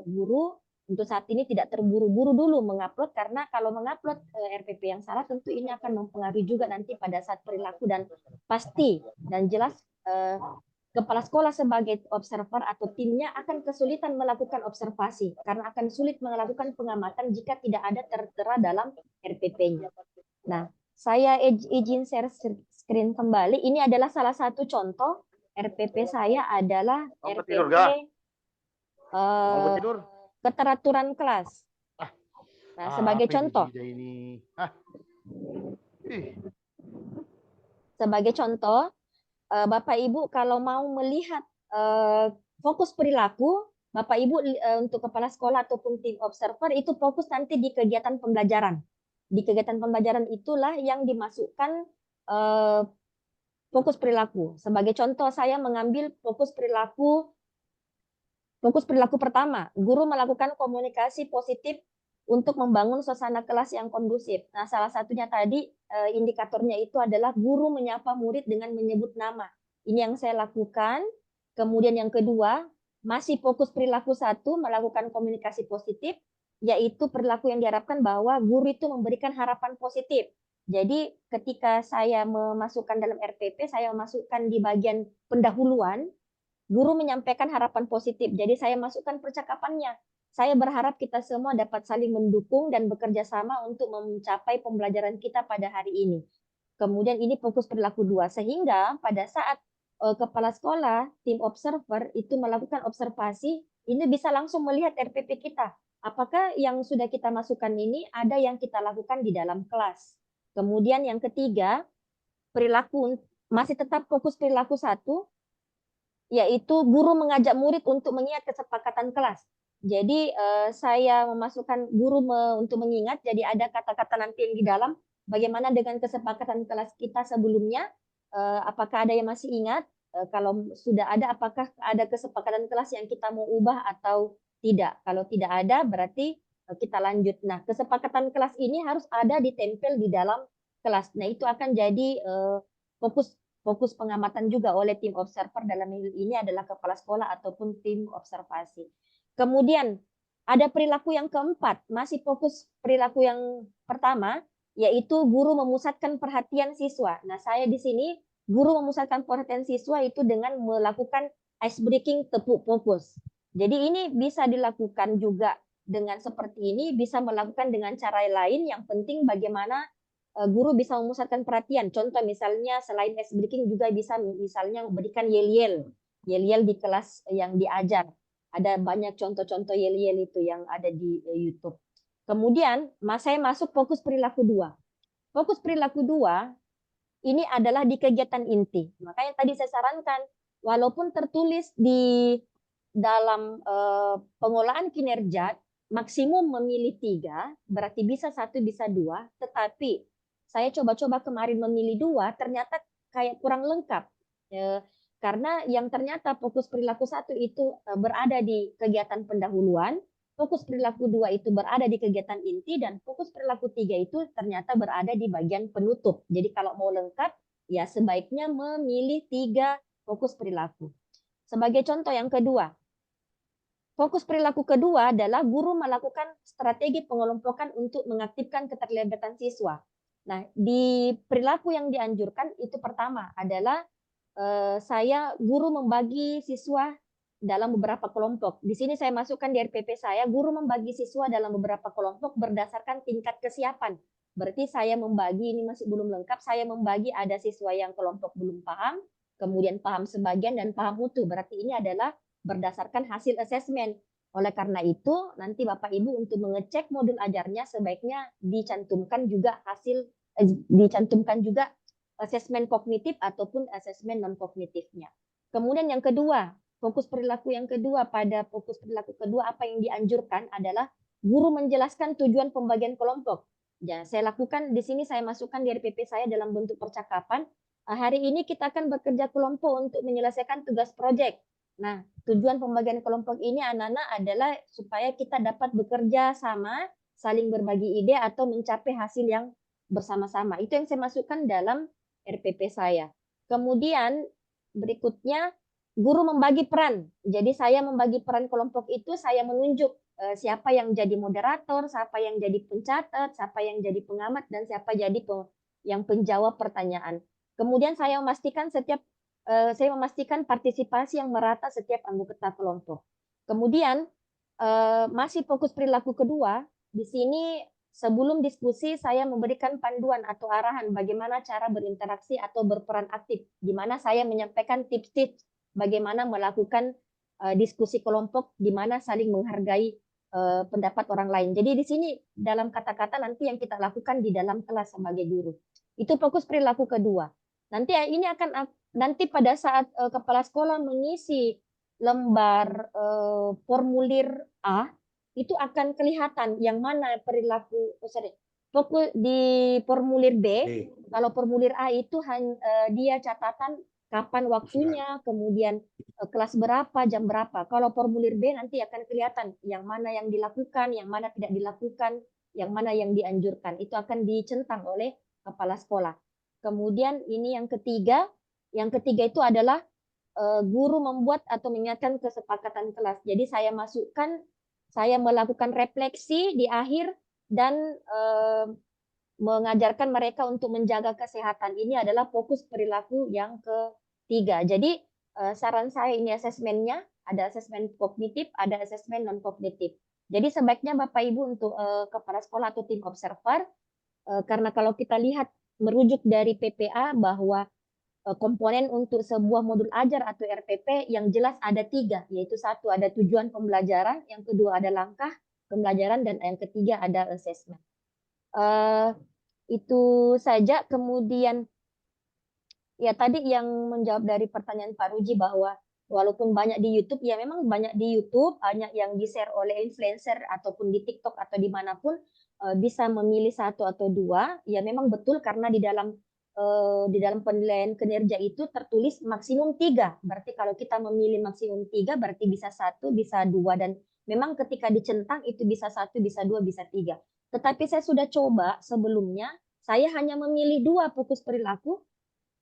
guru untuk saat ini tidak terburu-buru dulu mengupload, karena kalau mengupload RPP yang salah tentu ini akan mempengaruhi juga nanti pada saat perilaku, dan pasti dan jelas kepala sekolah sebagai observer atau timnya akan kesulitan melakukan observasi karena akan sulit melakukan pengamatan jika tidak ada tertera dalam RPP-nya. Nah, saya izin share screen kembali. Ini adalah salah satu contoh RPP saya adalah RPP keteraturan kelas. Nah, sebagai contoh. Sebagai contoh, Bapak Ibu kalau mau melihat fokus perilaku, Bapak Ibu untuk kepala sekolah ataupun tim observer itu fokus nanti di kegiatan pembelajaran. Di kegiatan pembelajaran itulah yang dimasukkan fokus perilaku. Sebagai contoh saya mengambil fokus perilaku pertama, guru melakukan komunikasi positif untuk membangun suasana kelas yang kondusif. Nah, salah satunya tadi indikatornya itu adalah guru menyapa murid dengan menyebut nama. Ini yang saya lakukan. Kemudian yang kedua, masih fokus perilaku 1, melakukan komunikasi positif, yaitu perilaku yang diharapkan bahwa guru itu memberikan harapan positif. Jadi ketika saya memasukkan dalam RPP, saya memasukkan di bagian pendahuluan, guru menyampaikan harapan positif. Jadi saya masukkan percakapannya. Saya berharap kita semua dapat saling mendukung dan bekerja sama untuk mencapai pembelajaran kita pada hari ini. Kemudian ini fokus perilaku 2, sehingga pada saat kepala sekolah, tim observer itu melakukan observasi, ini bisa langsung melihat RPP kita. Apakah yang sudah kita masukkan ini ada yang kita lakukan di dalam kelas. Kemudian yang ketiga, perilaku masih tetap fokus perilaku 1, yaitu guru mengajak murid untuk mengingat kesepakatan kelas. Jadi saya memasukkan guru untuk mengingat, jadi ada kata-kata nanti yang di dalam, bagaimana dengan kesepakatan kelas kita sebelumnya, apakah ada yang masih ingat, kalau sudah ada apakah ada kesepakatan kelas yang kita mau ubah atau tidak. Kalau tidak ada berarti kita lanjut. Nah, kesepakatan kelas ini harus ada ditempel di dalam kelas. Nah, itu akan jadi fokus pengamatan juga oleh tim observer, dalam ini adalah kepala sekolah ataupun tim observasi. Kemudian ada perilaku yang keempat, masih fokus perilaku yang pertama, yaitu guru memusatkan perhatian siswa. Nah, saya di sini guru memusatkan perhatian siswa itu dengan melakukan ice breaking tepuk fokus. Jadi ini bisa dilakukan juga dengan seperti ini, bisa melakukan dengan cara lain, yang penting bagaimana guru bisa memusatkan perhatian. Contoh misalnya selain ice breaking juga bisa misalnya memberikan yel-yel di kelas yang diajar. Ada banyak contoh-contoh yel-yel itu yang ada di YouTube. Kemudian saya masuk fokus perilaku 2. Fokus perilaku 2 ini adalah di kegiatan inti. Makanya tadi saya sarankan, walaupun tertulis di dalam pengolahan kinerja maksimum memilih 3, berarti bisa 1 bisa 2, tetapi saya coba-coba kemarin memilih 2, ternyata kayak kurang lengkap. Karena yang ternyata fokus perilaku 1 itu berada di kegiatan pendahuluan, fokus perilaku 2 itu berada di kegiatan inti, dan fokus perilaku 3 itu ternyata berada di bagian penutup. Jadi kalau mau lengkap, ya sebaiknya memilih 3 fokus perilaku. Sebagai contoh yang kedua, fokus perilaku kedua adalah guru melakukan strategi pengelompokan untuk mengaktifkan keterlibatan siswa. Nah, di perilaku yang dianjurkan itu pertama adalah saya guru membagi siswa dalam beberapa kelompok. Di sini saya masukkan di RPP saya, guru membagi siswa dalam beberapa kelompok berdasarkan tingkat kesiapan. Berarti saya membagi, ini masih belum lengkap, saya membagi ada siswa yang kelompok belum paham, kemudian paham sebagian dan paham utuh. Berarti ini adalah berdasarkan hasil asesmen. Oleh karena itu, nanti Bapak Ibu untuk mengecek modul ajarnya sebaiknya dicantumkan juga dicantumkan juga asesmen kognitif ataupun asesmen non kognitifnya. Kemudian yang kedua, fokus perilaku yang kedua, pada fokus perilaku kedua apa yang dianjurkan adalah guru menjelaskan tujuan pembagian kelompok. Ya, saya lakukan di sini, saya masukkan di RPP saya dalam bentuk percakapan. Hari ini kita akan bekerja kelompok untuk menyelesaikan tugas proyek. Nah, tujuan pembagian kelompok ini anak-anak adalah supaya kita dapat bekerja sama, saling berbagi ide atau mencapai hasil yang bersama-sama. Itu yang saya masukkan dalam RPP saya. Kemudian berikutnya guru membagi peran. Jadi saya membagi peran kelompok itu, saya menunjuk siapa yang jadi moderator, siapa yang jadi pencatat, siapa yang jadi pengamat, dan siapa jadi yang penjawab pertanyaan. Kemudian saya memastikan partisipasi yang merata setiap anggota kelompok. Kemudian masih fokus perilaku kedua, di sini sebelum diskusi saya memberikan panduan atau arahan bagaimana cara berinteraksi atau berperan aktif, di mana saya menyampaikan tips-tips bagaimana melakukan diskusi kelompok, di mana saling menghargai pendapat orang lain. Jadi di sini dalam kata-kata nanti yang kita lakukan di dalam kelas sebagai guru. Itu fokus perilaku kedua. Nanti ini nanti pada saat kepala sekolah mengisi lembar formulir A, itu akan kelihatan yang mana perilaku, fokus di formulir B. Kalau formulir A itu dia catatan kapan waktunya, kemudian kelas berapa, jam berapa. Kalau formulir B nanti akan kelihatan yang mana yang dilakukan, yang mana tidak dilakukan, yang mana yang dianjurkan. Itu akan dicentang oleh kepala sekolah. Kemudian ini yang ketiga itu adalah guru membuat atau mengingatkan kesepakatan kelas. Jadi saya melakukan refleksi di akhir dan mengajarkan mereka untuk menjaga kesehatan. Ini adalah fokus perilaku yang ketiga. Jadi saran saya ini asesmennya, ada asesmen kognitif, ada asesmen non kognitif. Jadi sebaiknya Bapak Ibu untuk kepala sekolah atau tim observer, karena kalau kita lihat merujuk dari PPA bahwa komponen untuk sebuah modul ajar atau RPP yang jelas ada 3, yaitu satu ada tujuan pembelajaran, yang kedua ada langkah pembelajaran, dan yang ketiga ada asesmen. Itu saja. Kemudian ya tadi yang menjawab dari pertanyaan Pak Ruji bahwa walaupun banyak di YouTube, ya memang banyak di YouTube, banyak yang di-share oleh influencer ataupun di TikTok atau dimanapun, bisa memilih 1 atau 2, ya memang betul karena di dalam penilaian kinerja itu tertulis maksimum 3. Berarti kalau kita memilih maksimum 3 berarti bisa 1, bisa 2, dan memang ketika dicentang itu bisa 1, bisa 2, bisa 3. Tetapi saya sudah coba sebelumnya, saya hanya memilih 2 fokus perilaku,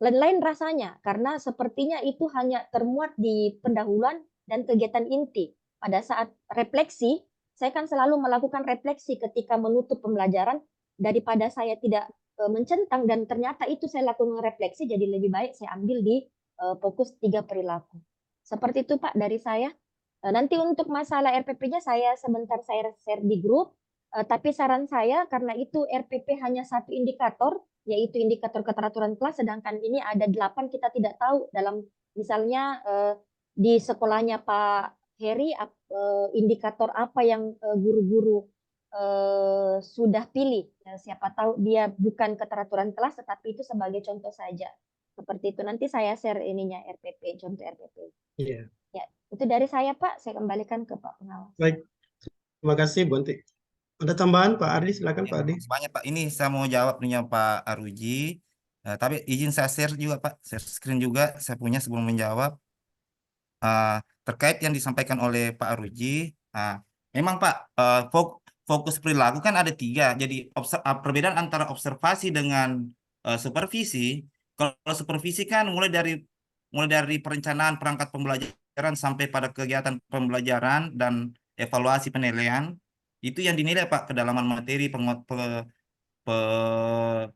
lain-lain rasanya, karena sepertinya itu hanya termuat di pendahuluan dan kegiatan inti. Pada saat refleksi, saya kan selalu melakukan refleksi ketika menutup pembelajaran, daripada saya tidak mencentang dan ternyata itu saya lakukan refleksi, jadi lebih baik saya ambil di fokus 3 perilaku. Seperti itu Pak dari saya. Nanti untuk masalah RPP-nya saya share di grup, tapi saran saya karena itu RPP hanya 1 indikator, yaitu indikator keteraturan kelas, sedangkan ini ada 8 kita tidak tahu dalam misalnya di sekolahnya Pak Heri indikator apa yang guru-guru sudah pilih. Siapa tahu dia bukan keteraturan kelas, tetapi itu sebagai contoh saja. Seperti itu. Nanti saya share ininya RPP, contoh RPP. Iya. Ya, itu dari saya Pak. Saya kembalikan ke Pak Pengawas. Baik. Terima kasih Bu Anti. Ada tambahan Pak Ardi? Silakan Pak Ardi. Banyak Pak. Ini saya mau jawab punya Pak Aruji. Tapi izin saya share juga Pak. Share screen juga saya punya sebelum menjawab. Terkait yang disampaikan oleh Pak Aruji. Memang Pak, fokus perilaku kan ada 3. Jadi perbedaan antara observasi dengan supervisi. Kalau supervisi kan mulai dari perencanaan perangkat pembelajaran sampai pada kegiatan pembelajaran dan evaluasi penilaian. Itu yang dinilai Pak, kedalaman materi,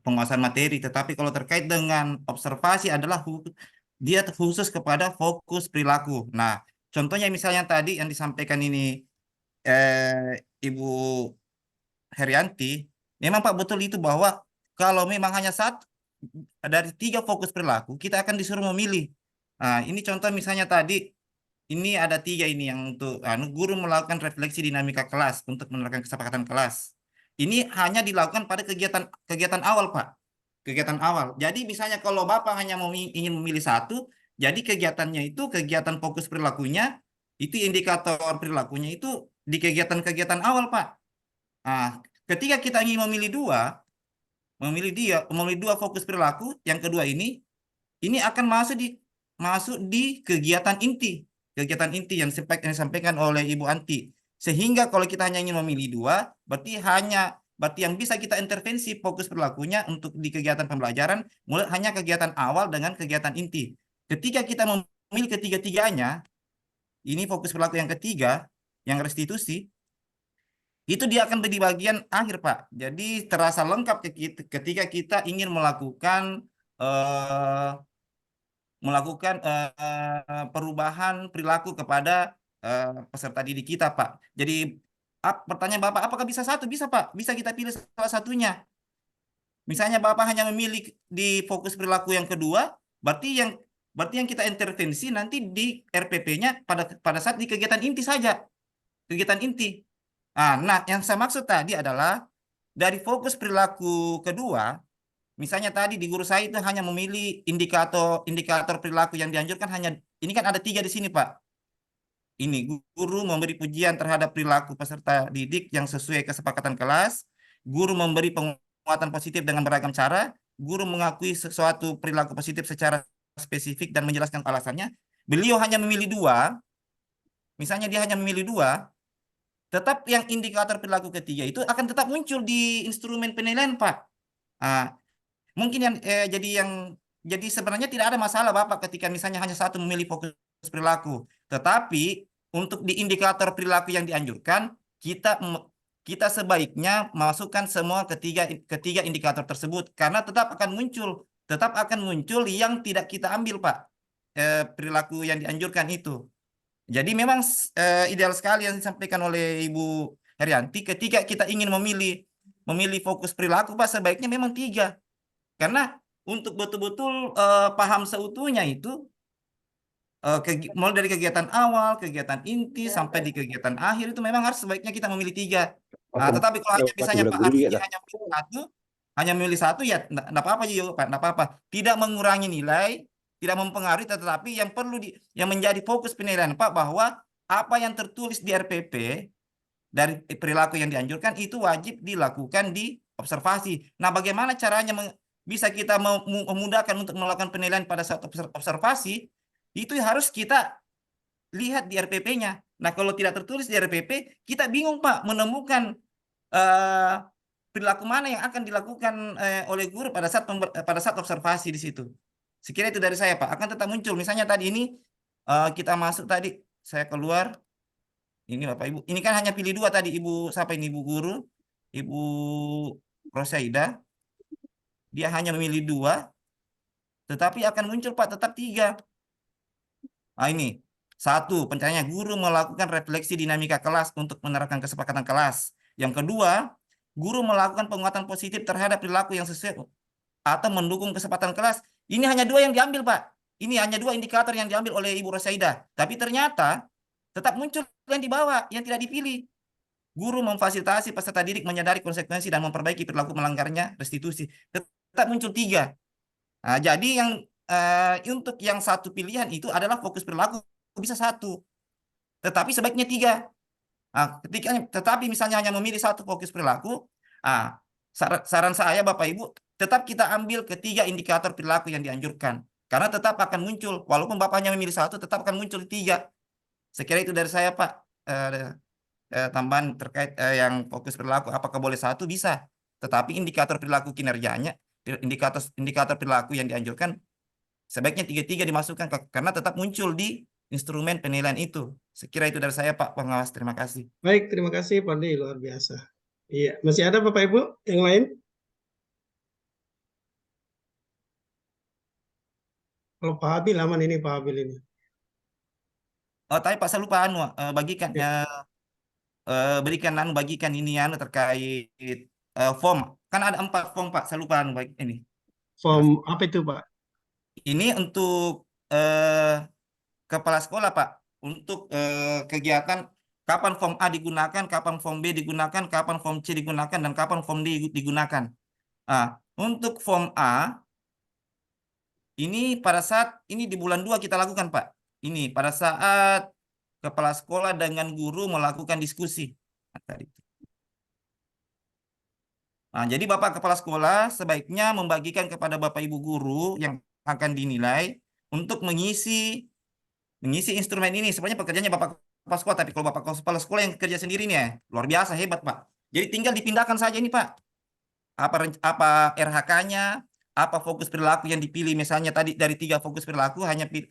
penguasaan materi. Tetapi kalau terkait dengan observasi adalah dia khusus kepada fokus perilaku. Nah, contohnya misalnya tadi yang disampaikan ini Ibu Herianti, memang Pak betul itu bahwa kalau memang hanya 1 dari 3 fokus perilaku, kita akan disuruh memilih Ini contoh misalnya tadi, ini ada 3 ini yang untuk guru melakukan refleksi dinamika kelas untuk menerapkan kesepakatan kelas. Ini hanya dilakukan pada kegiatan awal, Pak. Kegiatan awal. Jadi misalnya kalau Bapak hanya ingin memilih satu, jadi kegiatannya itu kegiatan fokus perilakunya, itu indikator perilakunya itu di kegiatan-kegiatan awal, Pak. Ketika kita ingin memilih dua fokus perilaku, yang kedua ini akan masuk di kegiatan inti yang disampaikan oleh Ibu Anti. Sehingga kalau kita hanya ingin memilih dua, berarti yang bisa kita intervensi fokus perilakunya untuk di kegiatan pembelajaran mulai hanya kegiatan awal dengan kegiatan inti. Ketika kita memilih ketiga-tiganya, ini fokus perilaku yang ketiga, yang restitusi, itu dia akan di bagian akhir, Pak. Jadi terasa lengkap ketika kita ingin melakukan perubahan perilaku kepada peserta didik kita, Pak. Jadi pertanyaan Bapak, apakah bisa satu? Bisa, Pak. Bisa kita pilih salah satunya. Misalnya Bapak hanya memilih di fokus perilaku yang kedua, berarti yang kita intervensi nanti di RPP-nya pada saat di kegiatan inti saja. Kegiatan inti. Nah, yang saya maksud tadi adalah dari fokus perilaku kedua, misalnya tadi di guru saya itu hanya memilih indikator perilaku yang dianjurkan ini kan ada 3 di sini, Pak. Ini guru memberi pujian terhadap perilaku peserta didik yang sesuai kesepakatan kelas, guru memberi penguatan positif dengan beragam cara, guru mengakui sesuatu perilaku positif secara spesifik dan menjelaskan alasannya. Beliau hanya memilih 2, misalnya dia hanya memilih 2, tetap yang indikator perilaku ketiga itu akan tetap muncul di instrumen penilaian, Pak. Mungkin jadi sebenarnya tidak ada masalah Bapak ketika misalnya hanya satu memilih fokus perilaku. Tetapi untuk di indikator perilaku yang dianjurkan, kita sebaiknya masukkan semua ketiga indikator tersebut karena tetap akan muncul yang tidak kita ambil, Pak. Perilaku yang dianjurkan itu. Jadi memang ideal sekali yang disampaikan oleh Ibu Herianti ketika kita ingin memilih fokus perilaku, Pak, sebaiknya memang 3. Karena untuk betul-betul paham seutuhnya itu mulai dari kegiatan awal, kegiatan inti sampai di kegiatan akhir itu memang harus sebaiknya kita memilih 3. Tetapi kalau hanya misalnya Pak Arfi hanya memilih satu ya enggak apa-apa juga, Pak, enggak apa-apa. Tidak mengurangi nilai, tidak mempengaruhi, tetapi yang perlu yang menjadi fokus penilaian, Pak, bahwa apa yang tertulis di RPP dari perilaku yang dianjurkan itu wajib dilakukan di observasi. Nah, bagaimana caranya bisa kita memudahkan untuk melakukan penilaian pada saat observasi, itu harus kita lihat di RPP-nya. Nah, kalau tidak tertulis di RPP, kita bingung, Pak, menemukan perilaku mana yang akan dilakukan oleh guru pada saat observasi di situ. Sekiranya itu dari saya, Pak. Akan tetap muncul. Misalnya tadi ini kita masuk tadi, saya keluar. Ini Bapak Ibu. Ini kan hanya pilih 2 tadi. Ibu siapa ini? Ibu guru. Ibu Rosaida. Dia hanya memilih 2. Tetapi akan muncul, Pak, tetap 3. Ini. 1. Pencariannya guru melakukan refleksi dinamika kelas untuk menerapkan kesepakatan kelas. Yang kedua, guru melakukan penguatan positif terhadap perilaku yang sesuai atau mendukung kesepakatan kelas. Ini hanya 2 yang diambil, Pak. Ini hanya 2 indikator yang diambil oleh Ibu Rosaida. Tapi ternyata tetap muncul yang di bawah, yang tidak dipilih. Guru memfasilitasi peserta didik menyadari konsekuensi dan memperbaiki perilaku melanggarnya, restitusi. Tetap muncul 3. Jadi untuk yang satu pilihan itu adalah fokus perilaku bisa 1. Tetapi sebaiknya 3. Tetapi misalnya hanya memilih 1 fokus perilaku, saran saya Bapak Ibu, tetap kita ambil ketiga indikator perilaku yang dianjurkan. Karena tetap akan muncul, walaupun Bapaknya memilih 1, tetap akan muncul 3. Sekira itu dari saya, Pak. Tambahan terkait yang fokus perilaku, apakah boleh 1? Bisa. Tetapi indikator perilaku kinerjanya, indikator perilaku yang dianjurkan, sebaiknya 3 dimasukkan karena tetap muncul di instrumen penilaian itu. Sekira itu dari saya, Pak Pengawas. Terima kasih. Baik, terima kasih Pak Di, luar biasa. Iya, masih ada Bapak Ibu yang lain? Kalau Pak Abil aman ini, Pak Abil ini. Tapi Pak, saya lupa bagikan bagikan ini terkait form. Kan ada 4 form, Pak. Saya lupa ini. Form apa itu, Pak? Ini untuk kepala sekolah, Pak, untuk kegiatan kapan form A digunakan, kapan form B digunakan, kapan form C digunakan, dan kapan form D digunakan. Untuk form A, ini pada saat ini di bulan 2 kita lakukan, Pak. Ini pada saat kepala sekolah dengan guru melakukan diskusi. Jadi Bapak Kepala Sekolah sebaiknya membagikan kepada Bapak Ibu Guru yang akan dinilai untuk mengisi instrumen ini. Sebenarnya pekerjaannya Bapak Kepala Sekolah, tapi kalau Bapak Kepala Sekolah yang kerja sendiri nih, luar biasa hebat, Pak. Jadi tinggal dipindahkan saja ini, Pak. Apa RH-nya, apa fokus perilaku yang dipilih, misalnya tadi dari 3 fokus perilaku hanya pilih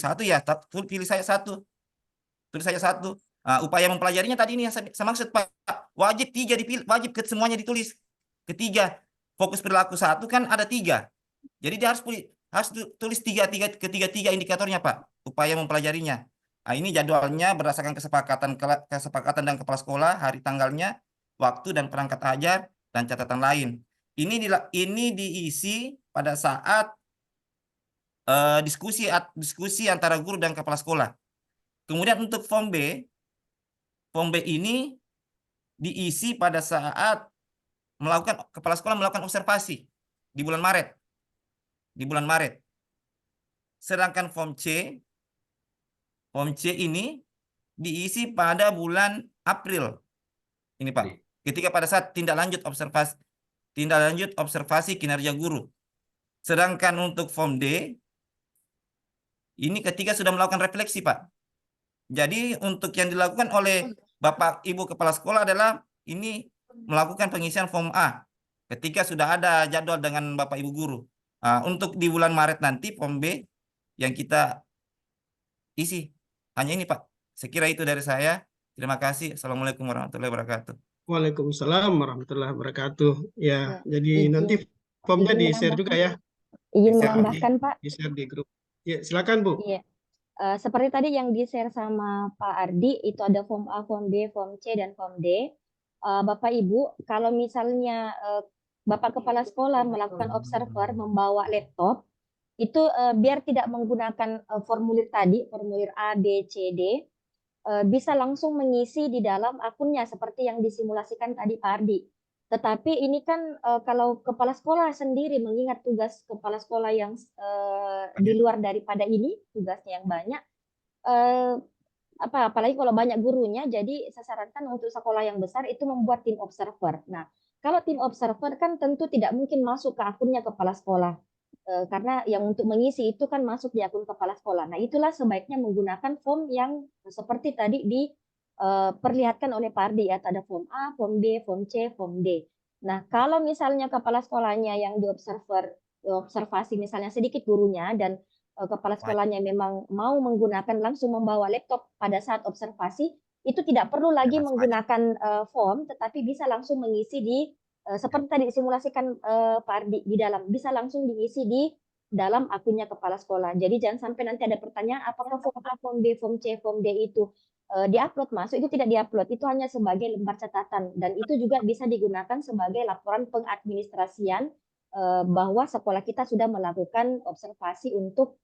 1 ya, pilih saya 1. Tulis saya 1. Upaya mempelajarinya tadi ini yang saya maksud, Pak. Wajib 3 dipilih, wajib semuanya ditulis. Ketiga, fokus perilaku 1 kan ada 3. Jadi dia harus tulis ketiga indikatornya, Pak. Upaya mempelajarinya. Ini jadwalnya berdasarkan kesepakatan dan kepala sekolah, hari tanggalnya, waktu dan perangkat ajar, dan catatan lain. Ini diisi pada saat diskusi antara guru dan kepala sekolah. Kemudian untuk form B ini diisi pada saat kepala sekolah melakukan observasi di bulan Maret. Sedangkan form C ini diisi pada bulan April. Ini, Pak. Ketika pada saat tindak lanjut observasi kinerja guru. Sedangkan untuk form D ini ketika sudah melakukan refleksi, Pak. Jadi untuk yang dilakukan oleh Bapak Ibu Kepala Sekolah adalah ini melakukan pengisian form A ketika sudah ada jadwal dengan Bapak Ibu Guru. Untuk di bulan Maret nanti form B yang kita isi. Hanya ini, Pak. Sekira itu dari saya. Terima kasih. Assalamualaikum warahmatullahi wabarakatuh. Waalaikumsalam warahmatullahi wabarakatuh. Ya, jadi izin- nanti formnya izin di-share juga ya. Izin Di-share menambahkan, Pak. Di-share di grup. Ya, silakan, Bu. Iya. Seperti tadi yang di-share sama Pak Ardi, itu ada form A, form B, form C, dan form D. Bapak Ibu, kalau misalnya Bapak Kepala Sekolah melakukan observer membawa laptop, itu biar tidak menggunakan formulir tadi, formulir A, B, C, D, bisa langsung mengisi di dalam akunnya seperti yang disimulasikan tadi Pak Ardi. Tetapi ini kan kalau kepala sekolah sendiri mengingat tugas kepala sekolah yang di luar daripada ini, tugasnya yang banyak, apalagi kalau banyak gurunya, jadi saya sarankan untuk sekolah yang besar itu membuat tim observer. Nah, kalau tim observer kan tentu tidak mungkin masuk ke akunnya kepala sekolah. Karena yang untuk mengisi itu kan masuk di akun kepala sekolah. Nah, itulah sebaiknya menggunakan form yang seperti tadi diperlihatkan oleh Pak Ardi, ya, ada form A, form B, form C, form D. Nah, kalau misalnya kepala sekolahnya yang diobservasi misalnya sedikit gurunya dan kepala sekolahnya memang mau menggunakan langsung membawa laptop pada saat observasi, itu tidak perlu lagi menggunakan form, tetapi bisa langsung mengisi di seperti tadi disimulasikan Pak Ardi di dalam, bisa langsung diisi di dalam akunnya kepala sekolah. Jadi jangan sampai nanti ada pertanyaan apakah form A, form B, form C, form D itu diupload masuk, itu tidak diupload, itu hanya sebagai lembar catatan dan itu juga bisa digunakan sebagai laporan pengadministrasian bahwa sekolah kita sudah melakukan observasi untuk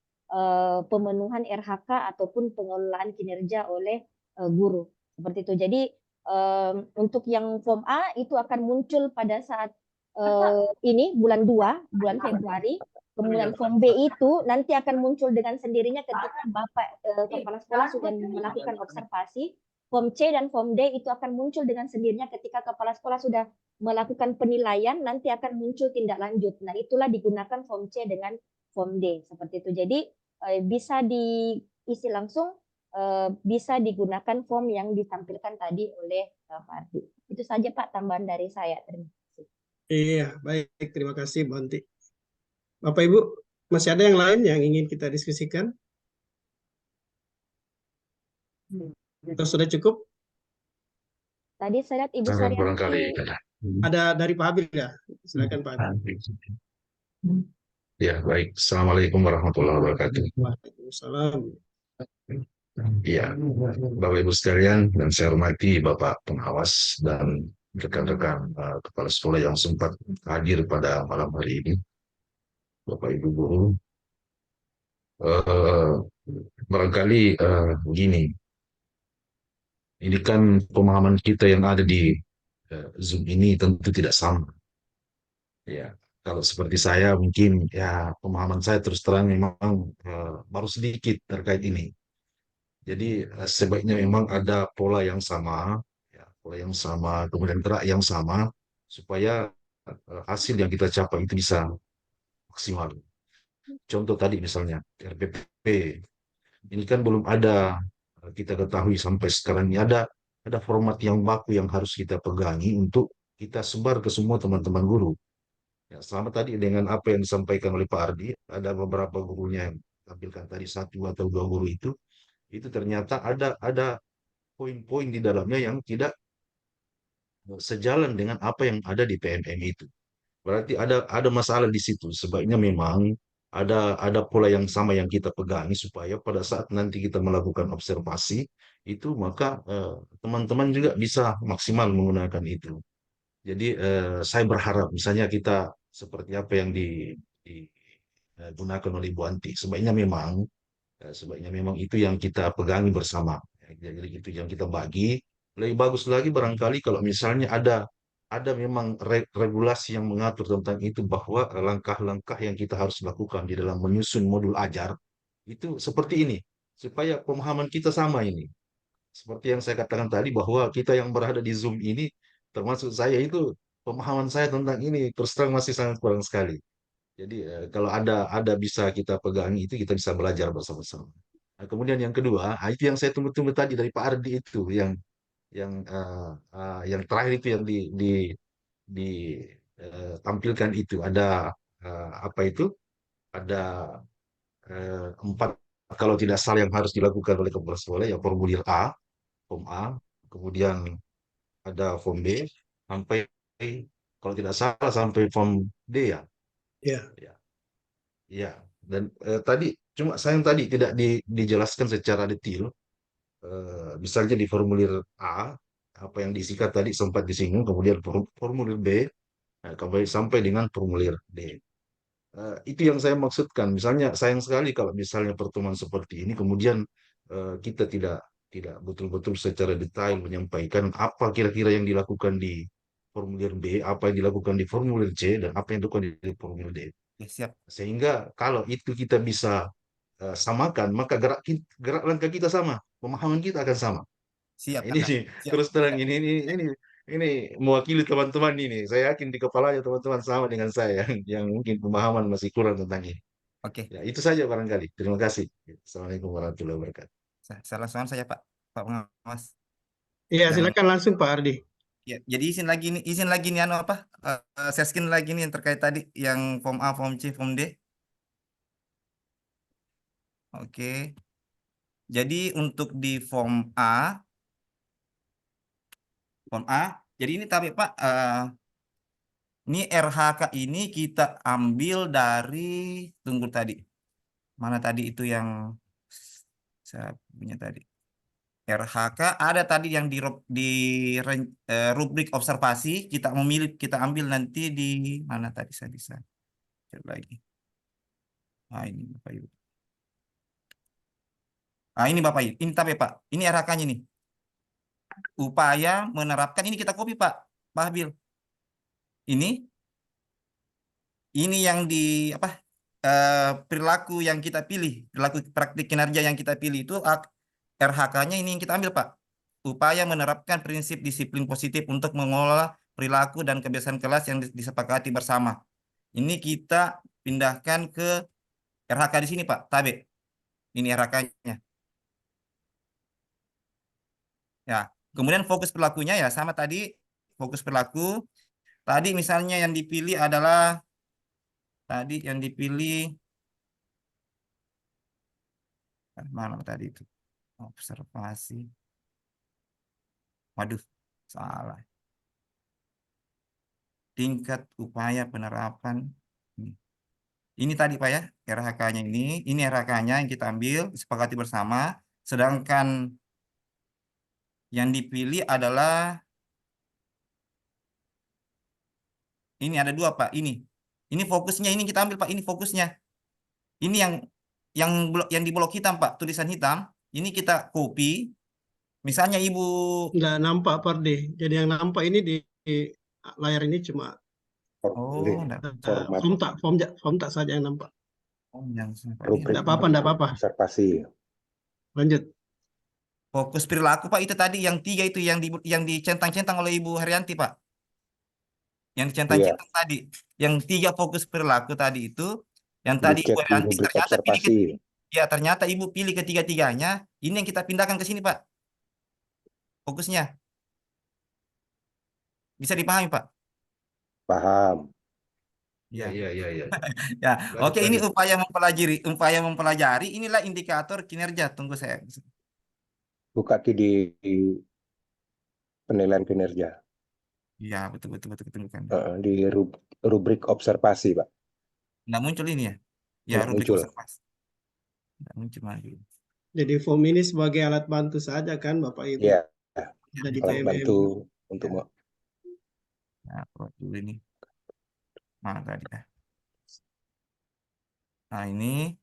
pemenuhan RHK ataupun pengelolaan kinerja oleh guru. Seperti itu. Jadi untuk yang form A itu akan muncul pada saat ini bulan 2, bulan Februari. Kemudian form B itu nanti akan muncul dengan sendirinya ketika Bapak Kepala Sekolah sudah melakukan observasi. Form C dan form D itu akan muncul dengan sendirinya ketika Kepala Sekolah sudah melakukan penilaian, nanti akan muncul tindak lanjut. Nah, itulah digunakan form C dengan form D. Seperti itu. Jadi bisa diisi langsung, bisa digunakan form yang ditampilkan tadi oleh Pak Ardi. Itu saja Pak tambahan dari saya. Terima kasih. Iya, baik. Terima kasih, Bu Anti. Bapak Ibu, masih ada yang lain yang ingin kita diskusikan? Atau sudah cukup? Tadi saya lihat Ibu barangkali Suryati. Ada dari Pak Habib ya? Silakan Pak Habib. ya, baik. Assalamualaikum warahmatullahi wabarakatuh. Waalaikumsalam. Ya, Bapak Ibu sekalian, dan saya hormati Bapak pengawas dan rekan-rekan kepala sekolah yang sempat hadir pada malam hari ini, Bapak Ibu guru. eh, barangkali begini, ini kan pemahaman kita yang ada di Zoom ini tentu tidak sama. Ya, kalau seperti saya mungkin ya pemahaman saya terus terang memang baru sedikit terkait ini. Jadi sebaiknya memang ada pola yang sama, ya, pola yang sama, kemudian gerak yang sama, supaya hasil yang kita capai itu bisa maksimal. Contoh tadi misalnya RPP, ini kan belum ada, kita ketahui sampai sekarang ini ada format yang baku yang harus kita pegangi untuk kita sebar ke semua teman-teman guru. Ya, sama tadi dengan apa yang disampaikan oleh Pak Ardi, ada beberapa gurunya yang tampilkan tadi satu atau dua guru itu ternyata ada poin-poin di dalamnya yang tidak sejalan dengan apa yang ada di PMM itu. Berarti ada masalah di situ. Sebaiknya memang ada pola yang sama yang kita pegangi supaya pada saat nanti kita melakukan observasi itu maka teman-teman juga bisa maksimal menggunakan itu. Jadi saya berharap misalnya kita seperti apa yang digunakan oleh Bu Anti, sebaiknya memang itu yang kita pegangi bersama. Jadi itu yang kita bagi. Lebih bagus lagi barangkali kalau misalnya ada memang regulasi yang mengatur tentang itu bahwa langkah-langkah yang kita harus lakukan di dalam menyusun modul ajar itu seperti ini supaya pemahaman kita sama ini. Seperti yang saya katakan tadi bahwa kita yang berada di Zoom ini termasuk saya itu pemahaman saya tentang ini terus terang masih sangat kurang sekali. Jadi kalau ada bisa kita pegangi itu kita bisa belajar bersama-sama. Nah, kemudian yang kedua, itu yang saya tunggu-tunggu tadi dari Pak Ardi itu yang terakhir itu yang ditampilkan itu ada apa itu? Ada empat kalau tidak salah yang harus dilakukan oleh kepala sekolah ya formulir A, form A, kemudian ada form B sampai kalau tidak salah sampai form D ya. Ya. Ya. Ya, dan tadi cuma sayang tadi tidak dijelaskan secara detail. Misalnya di formulir A, apa yang disikat tadi sempat disinggung, kemudian formulir B, kembali sampai dengan formulir D. Itu yang saya maksudkan. Misalnya sayang sekali kalau misalnya pertemuan seperti ini, kemudian kita tidak betul-betul secara detail menyampaikan apa kira-kira yang dilakukan di formulir B, apa yang dilakukan di formulir C, dan apa yang dilakukan di formulir D. Ya, siap. Sehingga kalau itu kita bisa samakan, maka gerak langkah kita sama, pemahaman kita akan sama. Siap, Nah, ini Kakak. sih Siap. terus terang ini mewakili teman-teman ini. Saya yakin di kepalanya teman-teman sama dengan saya yang mungkin pemahaman masih kurang tentang ini. Oke, Ya, itu saja barangkali. Terima kasih. Assalamualaikum warahmatullahi wabarakatuh. saya langsung saja Pak Pengawas. Iya, Yang silakan langsung Pak Ardi. ya, jadi izin lagi nih anu apa? Share screen lagi nih yang terkait tadi yang form A, form C, form D. Oke. Jadi untuk di form A. Jadi ini tapi Pak, ini RHK ini kita ambil dari tunggu tadi. Mana tadi itu yang saya punya tadi. RHK ada tadi yang rubrik observasi kita ambil nanti di mana tadi saya bisa cek lagi. Nah ini Bapak Ibu. Nah ini Bapak Ibu, ini tapi Pak, ini RHK-nya nih. Upaya menerapkan ini kita copy Pak Habil. Ini yang di apa? Perilaku yang kita pilih, perilaku praktik kinerja yang kita pilih itu RHK-nya ini yang kita ambil Pak. Upaya menerapkan prinsip disiplin positif untuk mengelola perilaku dan kebiasaan kelas yang disepakati bersama. Ini kita pindahkan ke RHK di sini Pak, Tabe. Ini RHK-nya. Ya, kemudian fokus perilakunya ya sama tadi, fokus perilaku. Tadi misalnya yang dipilih adalah mana tadi itu? Observasi. Waduh, salah. Tingkat upaya penerapan. Ini tadi Pak ya, RHK-nya ini RHK-nya yang kita ambil, sepakati bersama. Sedangkan yang dipilih adalah ini ada dua Pak, ini fokusnya ini kita ambil Pak, ini fokusnya. Ini yang yang di blok hitam Pak, tulisan hitam, ini kita copy. Misalnya Ibu Nggak nampak Pardi. Jadi yang nampak ini di layar ini cuma enggak. form tak saja yang nampak. Yang Nggak apa-apa. Observasi. Lanjut. fokus perilaku Pak, itu tadi yang 3 itu yang dicentang-centang oleh Ibu Haryanti Pak. Yang dicentang-centang tadi, yang 3 fokus perilaku tadi itu, yang tadi Ibu Dicek di Haryanti rubrik ternyata observasi. ternyata Ibu pilih ketiga-tiganya, ini yang kita pindahkan ke sini Pak. Fokusnya. Bisa dipahami Pak? Paham. Ya. Ya. Ya, Lanjut, oke, ini lanjut. upaya mempelajari, inilah indikator kinerja. Tunggu saya. Buka di penilaian kinerja. Iya, betul. Tunggu kan. Di rubrik observasi, Pak. Nggak muncul ini ya? Ya, rubrik Muncul. observasi. Nggak muncul lagi. Jadi form ini sebagai alat bantu saja kan Bapak Ibu. Iya, Jadi alat PMM. bantu untuk Nah, dulu ini. Mana tadi ya? Nah, ini.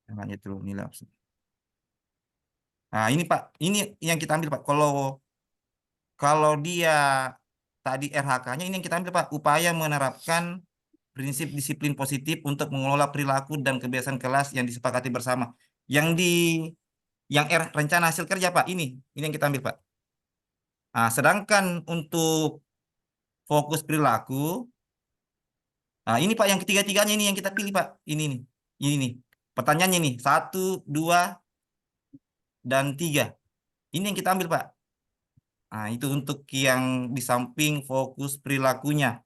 Namanya itu nilai absen. Nah, ini Pak, ini yang kita ambil Pak. Kalau dia tadi RH-nya, ini yang kita ambil Pak, upaya menerapkan prinsip disiplin positif untuk mengelola perilaku dan kebiasaan kelas yang disepakati bersama. Yang R rencana hasil kerja Pak, ini yang kita ambil Pak. Nah, sedangkan untuk fokus perilaku, nah ini Pak yang ketiga-tiganya ini yang kita pilih Pak. Ini nih. Pertanyaannya nih 1, 2, dan 3. Ini yang kita ambil Pak. Nah, itu untuk yang di samping fokus perilakunya.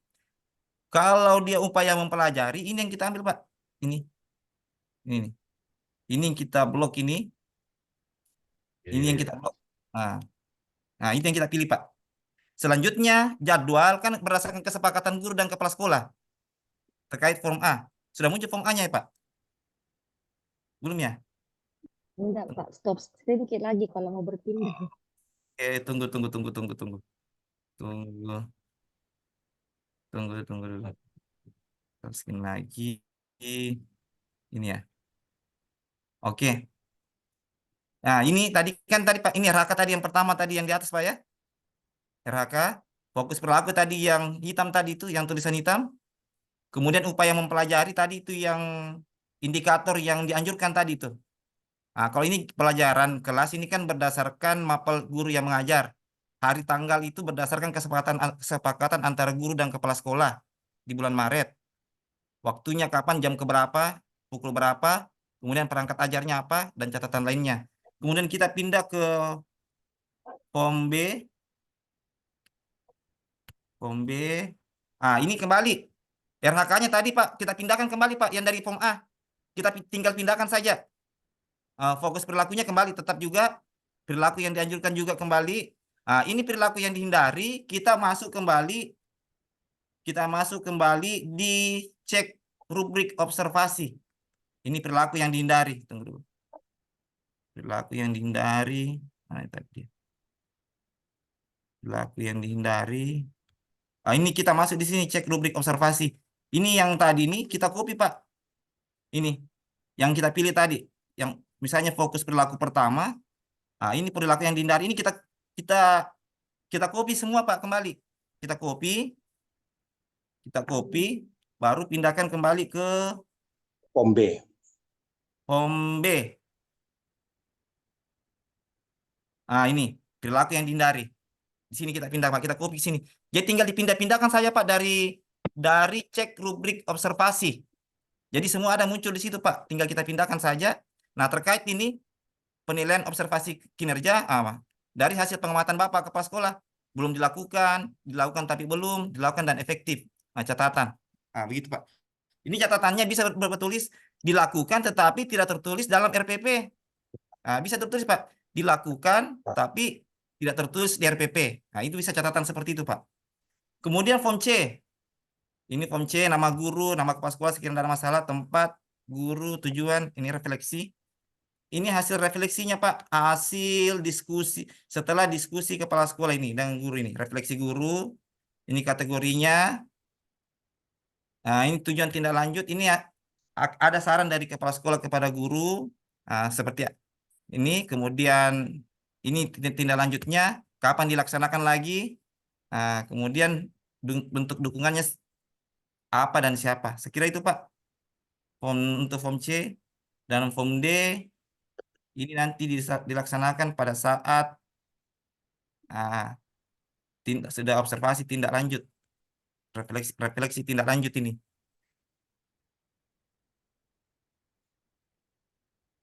Kalau dia upaya mempelajari, ini yang kita ambil Pak. Ini nih. Ini yang kita blok ini. Ini yang kita blok. Nah, itu yang kita pilih Pak. Selanjutnya, jadwal kan berdasarkan kesepakatan guru dan kepala sekolah terkait form A. Sudah muncul form A-nya ya Pak? Belum ya? Enggak, Pak. Stop sedikit lagi kalau mau berpindah. Tunggu. Tunggu dulu. Terusin lagi. Ini ya. Oke. Nah, ini tadi Pak, ini RH tadi yang pertama tadi yang di atas Pak ya. RH, fokus perilaku tadi yang hitam tadi itu, yang tulisan hitam. Kemudian upaya mempelajari tadi itu yang indikator yang dianjurkan tadi itu. Nah, kalau ini pelajaran kelas ini kan berdasarkan mapel guru yang mengajar. Hari tanggal itu berdasarkan kesepakatan antara guru dan kepala sekolah di bulan Maret. Waktunya kapan, jam keberapa, pukul berapa, kemudian perangkat ajarnya apa, dan catatan lainnya. Kemudian kita pindah ke form B. Form B. Ah, ini kembali. RH-nya tadi Pak, kita pindahkan kembali Pak, yang dari form A. Kita tinggal pindahkan saja. Fokus perilakunya kembali, tetap juga. Perilaku yang dianjurkan juga kembali. Ini perilaku yang dihindari, kita masuk kembali di cek rubrik observasi. Ini perilaku yang dihindari. Tunggu dulu. Perilaku yang dihindari. Mana tadi? Perilaku yang dihindari. Ini kita masuk di sini cek rubrik observasi. Ini yang tadi ini kita copy Pak. Ini yang kita pilih tadi. Yang misalnya fokus perilaku pertama. Ini perilaku yang dihindari. Ini kita copy semua Pak kembali. Kita copy, baru pindahkan kembali ke form B. Form B. Ini perilaku yang dihindari. Di sini kita pindah Pak, kita copy sini. Jadi tinggal dipindah-pindahkan saja Pak dari cek rubrik observasi. Jadi semua ada muncul di situ Pak, tinggal kita pindahkan saja. Nah, terkait ini penilaian observasi kinerja dari hasil pengamatan Bapak kepala sekolah belum dilakukan tapi belum dilakukan dan efektif. Nah, catatan. Begitu Pak. Ini catatannya bisa bertulis dilakukan tetapi tidak tertulis dalam RPP. Bisa tertulis Pak, dilakukan tapi tidak tertulis di RPP. Nah, itu bisa catatan seperti itu Pak. Kemudian form C. Ini form C, nama guru, nama kepala sekolah, sekiranya ada masalah, tempat, guru, tujuan, ini refleksi. ini hasil refleksinya Pak, hasil diskusi setelah diskusi kepala sekolah ini dengan guru ini, refleksi guru, ini kategorinya. Nah, ini tujuan tindak lanjut ini ada saran dari kepala sekolah kepada guru seperti ini, kemudian ini tindak lanjutnya kapan dilaksanakan lagi, kemudian bentuk dukungannya apa dan siapa. Sekira itu Pak. Untuk form C dan form D ini nanti dilaksanakan pada saat sudah observasi tindak lanjut, refleksi tindak lanjut ini.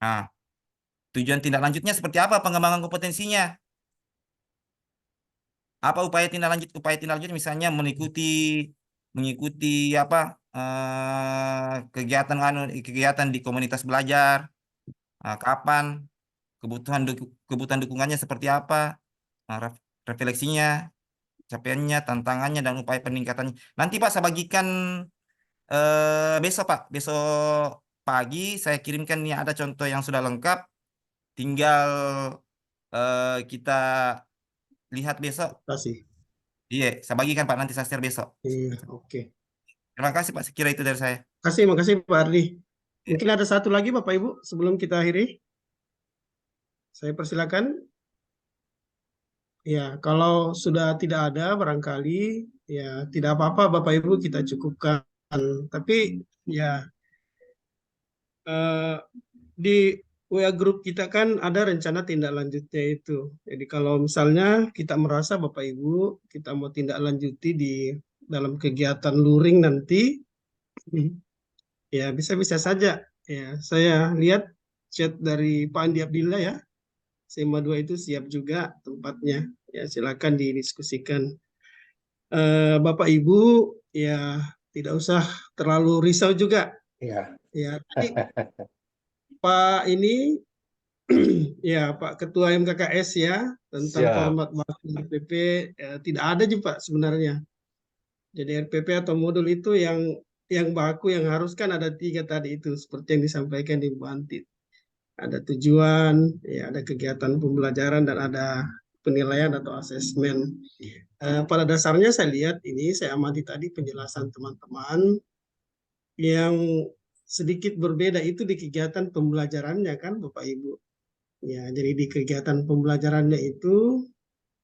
Nah, tujuan tindak lanjutnya seperti apa pengembangan kompetensinya? Apa upaya tindak lanjut? Upaya tindak lanjut misalnya mengikuti apa kegiatan di komunitas belajar, kapan, kebutuhan dukungannya seperti apa, refleksinya, capaiannya, tantangannya, dan upaya peningkatannya. Nanti Pak saya bagikan besok Pak, besok pagi saya kirimkan nih ada contoh yang sudah lengkap, tinggal kita lihat besok. Kasih. Iya, saya bagikan Pak, nanti saya share besok. Iya, oke. Terima kasih Pak, sekira itu dari saya. Makasih Pak Ardi. Mungkin ada satu lagi Bapak Ibu sebelum kita akhiri. Saya persilakan. Ya, kalau sudah tidak ada barangkali ya tidak apa-apa Bapak Ibu kita cukupkan. Tapi ya di WA grup kita kan ada rencana tindak lanjutnya itu. Jadi kalau misalnya kita merasa Bapak Ibu kita mau tindak lanjuti di dalam kegiatan luring nanti, ya bisa-bisa saja. Ya, saya lihat chat dari Pak Andi Abdillah ya. SMA 2 itu siap juga tempatnya. Ya, silakan didiskusikan. Bapak Ibu ya tidak usah terlalu risau juga. Iya. Ya, tadi Pak ini ya Pak Ketua MKKS ya tentang Siap. format baku RPP tidak ada juga sebenarnya. Jadi RPP atau modul itu yang baku yang harus kan ada 3 tadi itu seperti yang disampaikan di Bu Antit. Ada tujuan, ya ada kegiatan pembelajaran dan ada penilaian atau asesmen. Pada dasarnya saya lihat ini saya amati tadi penjelasan teman-teman yang sedikit berbeda itu di kegiatan pembelajarannya kan Bapak Ibu. Ya, jadi di kegiatan pembelajarannya itu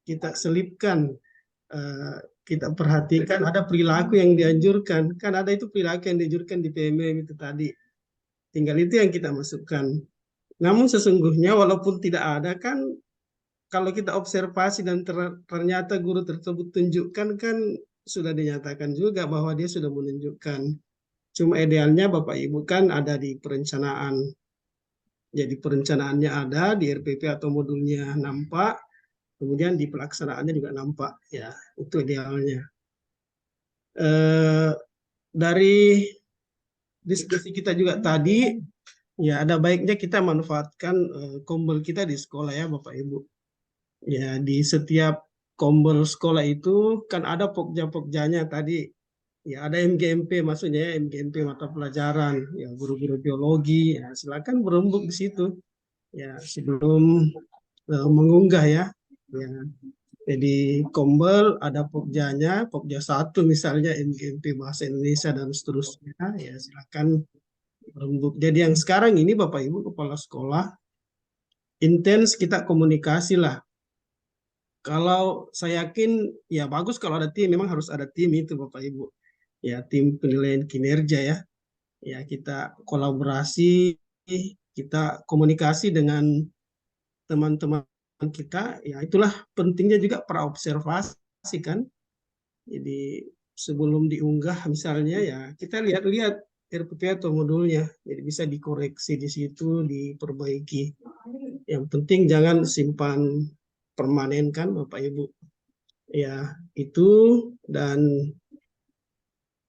kita selipkan, kita perhatikan ada perilaku yang dianjurkan. Kan ada itu perilaku yang dianjurkan di PMM itu tadi. Tinggal itu yang kita masukkan. Namun sesungguhnya walaupun tidak ada kan, kalau kita observasi dan ternyata guru tersebut tunjukkan kan sudah dinyatakan juga bahwa dia sudah menunjukkan. Cuma idealnya Bapak Ibu kan ada di perencanaan. Jadi perencanaannya ada di RPP atau modulnya nampak, kemudian di pelaksanaannya juga nampak. Ya, itu idealnya. Dari diskusi kita juga tadi, ya ada baiknya kita manfaatkan kombel kita di sekolah ya Bapak Ibu. Ya, di setiap kombel sekolah itu kan ada pokja-pokjanya tadi. Ya, ada MGMP maksudnya ya, MGMP mata pelajaran, ya guru-guru biologi, ya silakan berembuk di situ. Ya, sebelum mengunggah ya. Ya. Jadi kombel ada pokjanya, pokja 1 misalnya MGMP bahasa Indonesia dan seterusnya, ya silakan berembuk. Jadi yang sekarang ini Bapak Ibu kepala sekolah intens kita komunikasi lah. Kalau saya yakin ya bagus kalau ada tim, memang harus ada tim itu Bapak Ibu. Ya, tim penilaian kinerja ya. Ya, kita kolaborasi, kita komunikasi dengan teman-teman kita, ya itulah pentingnya juga praobservasi kan. Jadi sebelum diunggah misalnya ya kita lihat-lihat RPP atau modulnya, jadi bisa dikoreksi di situ, diperbaiki. Yang penting jangan simpan permanen kan Bapak Ibu. Ya, itu. Dan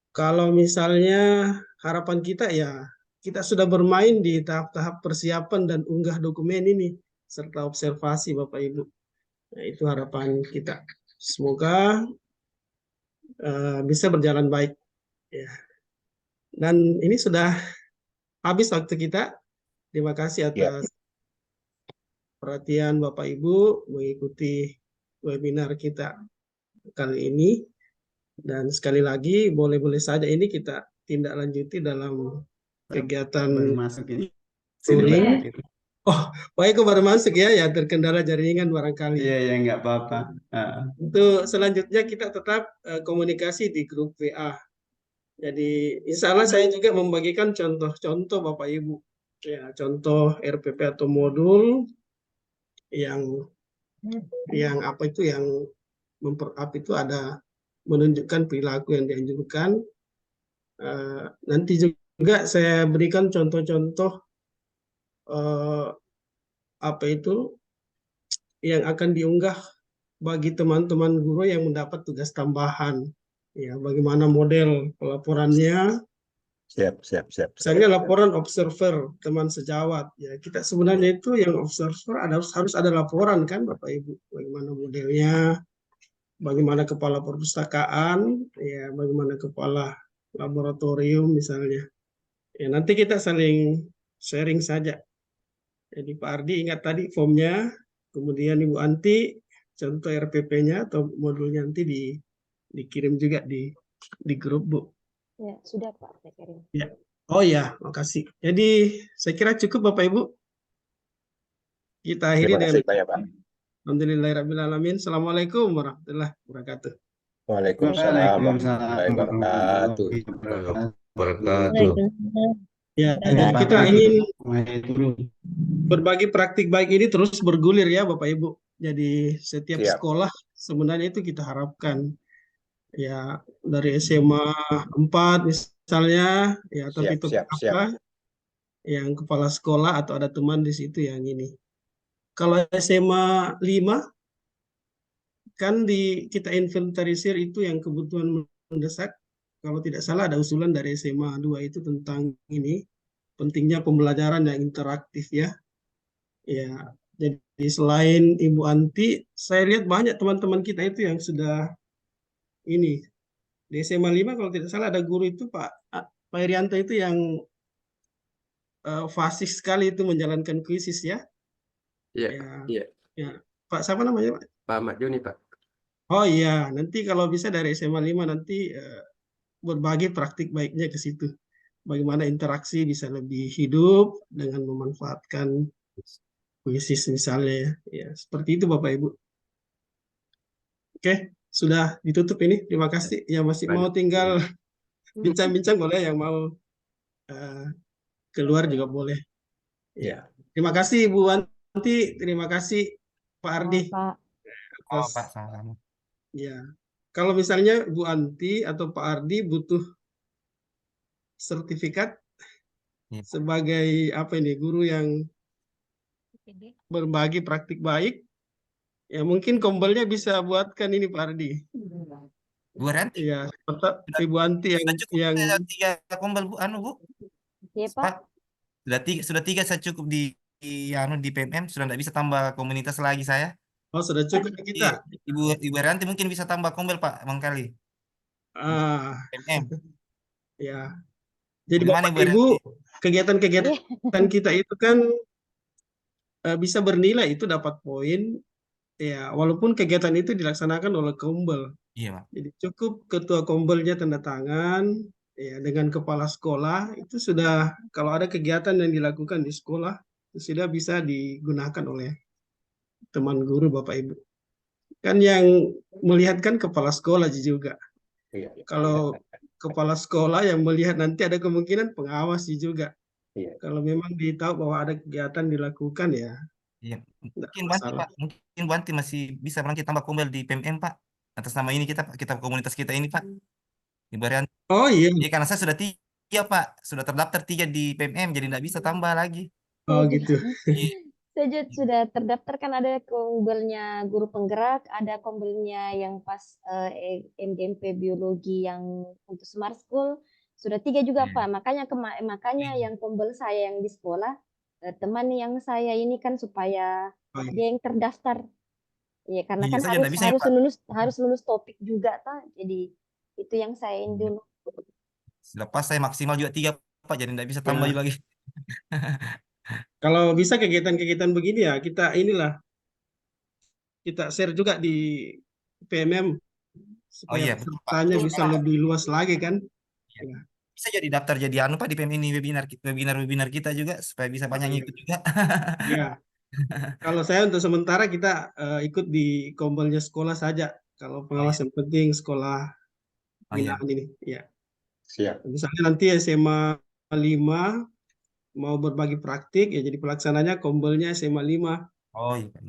kalau misalnya harapan kita ya kita sudah bermain di tahap-tahap persiapan dan unggah dokumen ini serta observasi Bapak Ibu. Nah, itu harapan kita. Semoga bisa berjalan baik. Ya. Dan ini sudah habis waktu kita. Terima kasih atas perhatian Bapak Ibu mengikuti webinar kita kali ini. Dan sekali lagi, boleh-boleh saja ini kita tindak lanjuti dalam kegiatan touring. Oh, baik, baru masuk ya, ya terkendala jaringan barangkali. Iya, ya nggak apa-apa. Untuk selanjutnya kita tetap komunikasi di grup WA. Jadi insya Allah saya juga membagikan contoh-contoh Bapak Ibu. Ya, contoh RPP atau modul yang apa itu yang itu ada menunjukkan perilaku yang dianjurkan. Nanti juga saya berikan contoh-contoh apa itu yang akan diunggah bagi teman-teman guru yang mendapat tugas tambahan. Ya, bagaimana model pelaporannya? Siap. Misalnya laporan observer teman sejawat. Ya, kita sebenarnya itu yang observer harus ada laporan kan, Bapak Ibu. Bagaimana modelnya? Bagaimana kepala perpustakaan? Ya, bagaimana kepala laboratorium misalnya. Ya, nanti kita saling sharing saja. Jadi Pak Ardi ingat tadi formnya, kemudian Ibu Anti contoh RPP-nya atau modulnya nanti dikirim juga di grup, Bu. Ya, sudah Pak, saya kirim. Ya. Oh ya, makasih. Jadi saya kira cukup Bapak Ibu. Kita akhiri Terima kasih dengan banyak, Pak. Alhamdulillahirrahmanirrahim. Assalamualaikum warahmatullahi wabarakatuh. Waalaikumsalam warahmatullahi wabarakatuh. Wabarakatuh. Ya, jadi kita ingin berbagi praktik baik ini terus bergulir ya Bapak Ibu. Jadi setiap Siap. sekolah sebenarnya itu kita harapkan ya dari SMA 4 misalnya ya atau Siap. apa yang kepala sekolah atau ada teman di situ yang ini. Kalau SMA 5 kan kita inventarisir itu yang kebutuhan mendesak. Kalau tidak salah ada usulan dari SMA 2 itu tentang ini pentingnya pembelajaran yang interaktif ya. Ya, jadi selain Ibu Anti, saya lihat banyak teman-teman kita itu yang sudah ini di SMA 5 kalau tidak salah ada guru itu Pak Irianto itu yang fasih sekali itu menjalankan kuisis ya. Iya. Ya. Pak siapa namanya Pak? Pak Ahmad Joni, Pak. Oh iya, nanti kalau bisa dari SMA 5 nanti berbagi praktik baiknya ke situ. Bagaimana interaksi bisa lebih hidup dengan memanfaatkan kuisis misalnya ya. Seperti itu Bapak Ibu. Oke, sudah ditutup ini. Terima kasih. Yang masih mau tinggal bincang-bincang boleh, yang mau keluar juga boleh. Ya. Terima kasih Bu Wanti, terima kasih Pak Ardi. Pak. Oh, Pak, sama-sama. Ya. Kalau misalnya Bu Anti atau Pak Ardi butuh sertifikat sebagai apa ini guru yang berbagi praktik baik, ya mungkin kombelnya bisa buatkan ini Pak Ardi. Bu Ranti? Iya, Ibu Anti yang 3 kombel Bu, Bu. Iya Pak. Sudah 3 saya cukup di PMM, sudah tidak bisa tambah komunitas lagi saya. Oh, sudah cukup kita. Ibu Ranti mungkin bisa tambah kombel Pak, mangkali. PMM. Ya. Jadi Bagaimana, Bapak Ibu, kegiatan kita itu kan bisa bernilai, itu dapat poin ya, walaupun kegiatan itu dilaksanakan oleh kombel. Iya, Pak. Jadi cukup ketua kombelnya tanda tangan ya, dengan kepala sekolah itu sudah, kalau ada kegiatan yang dilakukan di sekolah itu sudah bisa digunakan oleh teman guru Bapak Ibu. Kan yang melihat kan kepala sekolah juga. Iya. Kalau kepala sekolah yang melihat nanti ada kemungkinan pengawas juga. Iya. Kalau memang ditahu bahwa ada kegiatan dilakukan ya. Iya. Mungkin Banti masih bisa nanti tambah kombel di PMM Pak. Atas nama ini kita komunitas kita ini Pak. Ibarat. Oh iya. Iya, karena saya sudah 3 Pak, sudah terdaftar 3 di PMM, jadi tidak bisa tambah lagi. Oh gitu. Saya sudah terdaftar kan, ada kombelnya guru penggerak, ada kombelnya yang pas MGMP biologi yang untuk Smart School, sudah 3 juga Pak. Makanya yang kombel saya yang di sekolah, teman yang saya ini kan supaya dia yang terdaftar. Ya karena kan harus lulus topik juga Pak. Jadi itu yang saya ini dulu. Lepas saya maksimal juga 3 Pak, jadi tidak bisa tambah lagi. Kalau bisa kegiatan-kegiatan begini ya kita share juga di PMM Oh supaya iya, betul Pak. pesertanya Betul bisa memang. lebih luas lagi kan. Iya. Ya. Bisa jadi daftar jadi anu Pak di PM ini webinar kita juga supaya bisa banyak Oh, iya. ngikut juga. Iya. Kalau saya untuk sementara kita ikut di kombelnya sekolah saja. Kalau Oh pengawas iya. yang penting sekolah Oh iya. binaan ini. Ya. Siap. Misalnya nanti SMA 5 mau berbagi praktik ya jadi pelaksananya kombelnya SMA 5. Oh iya Pak.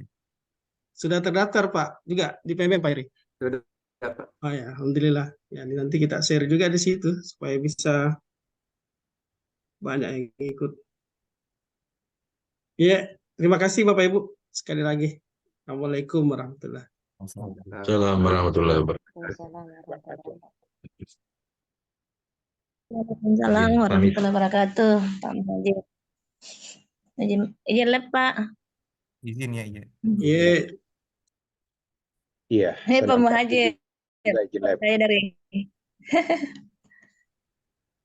Sudah terdaftar Pak juga di PMM Pak Iri. Sudah, Pak. Oh ya, alhamdulillah. Ya, nanti kita share juga di situ supaya bisa banyak yang ikut. Ya, terima kasih Bapak Ibu sekali lagi. Assalamualaikum warahmatullahi wabarakatuh. Assalamualaikum warahmatullahi wabarakatuh. Waalaikumsalam warahmatullahi wabarakatuh. Waalaikumsalam Izin pamit. warahmatullahi wabarakatuh. Pak Muhajir. Izin lab, Pak. Izin ya, iya. Ya, Iya. Hei Pak senang Muhajir. juga izin lab. Saya dari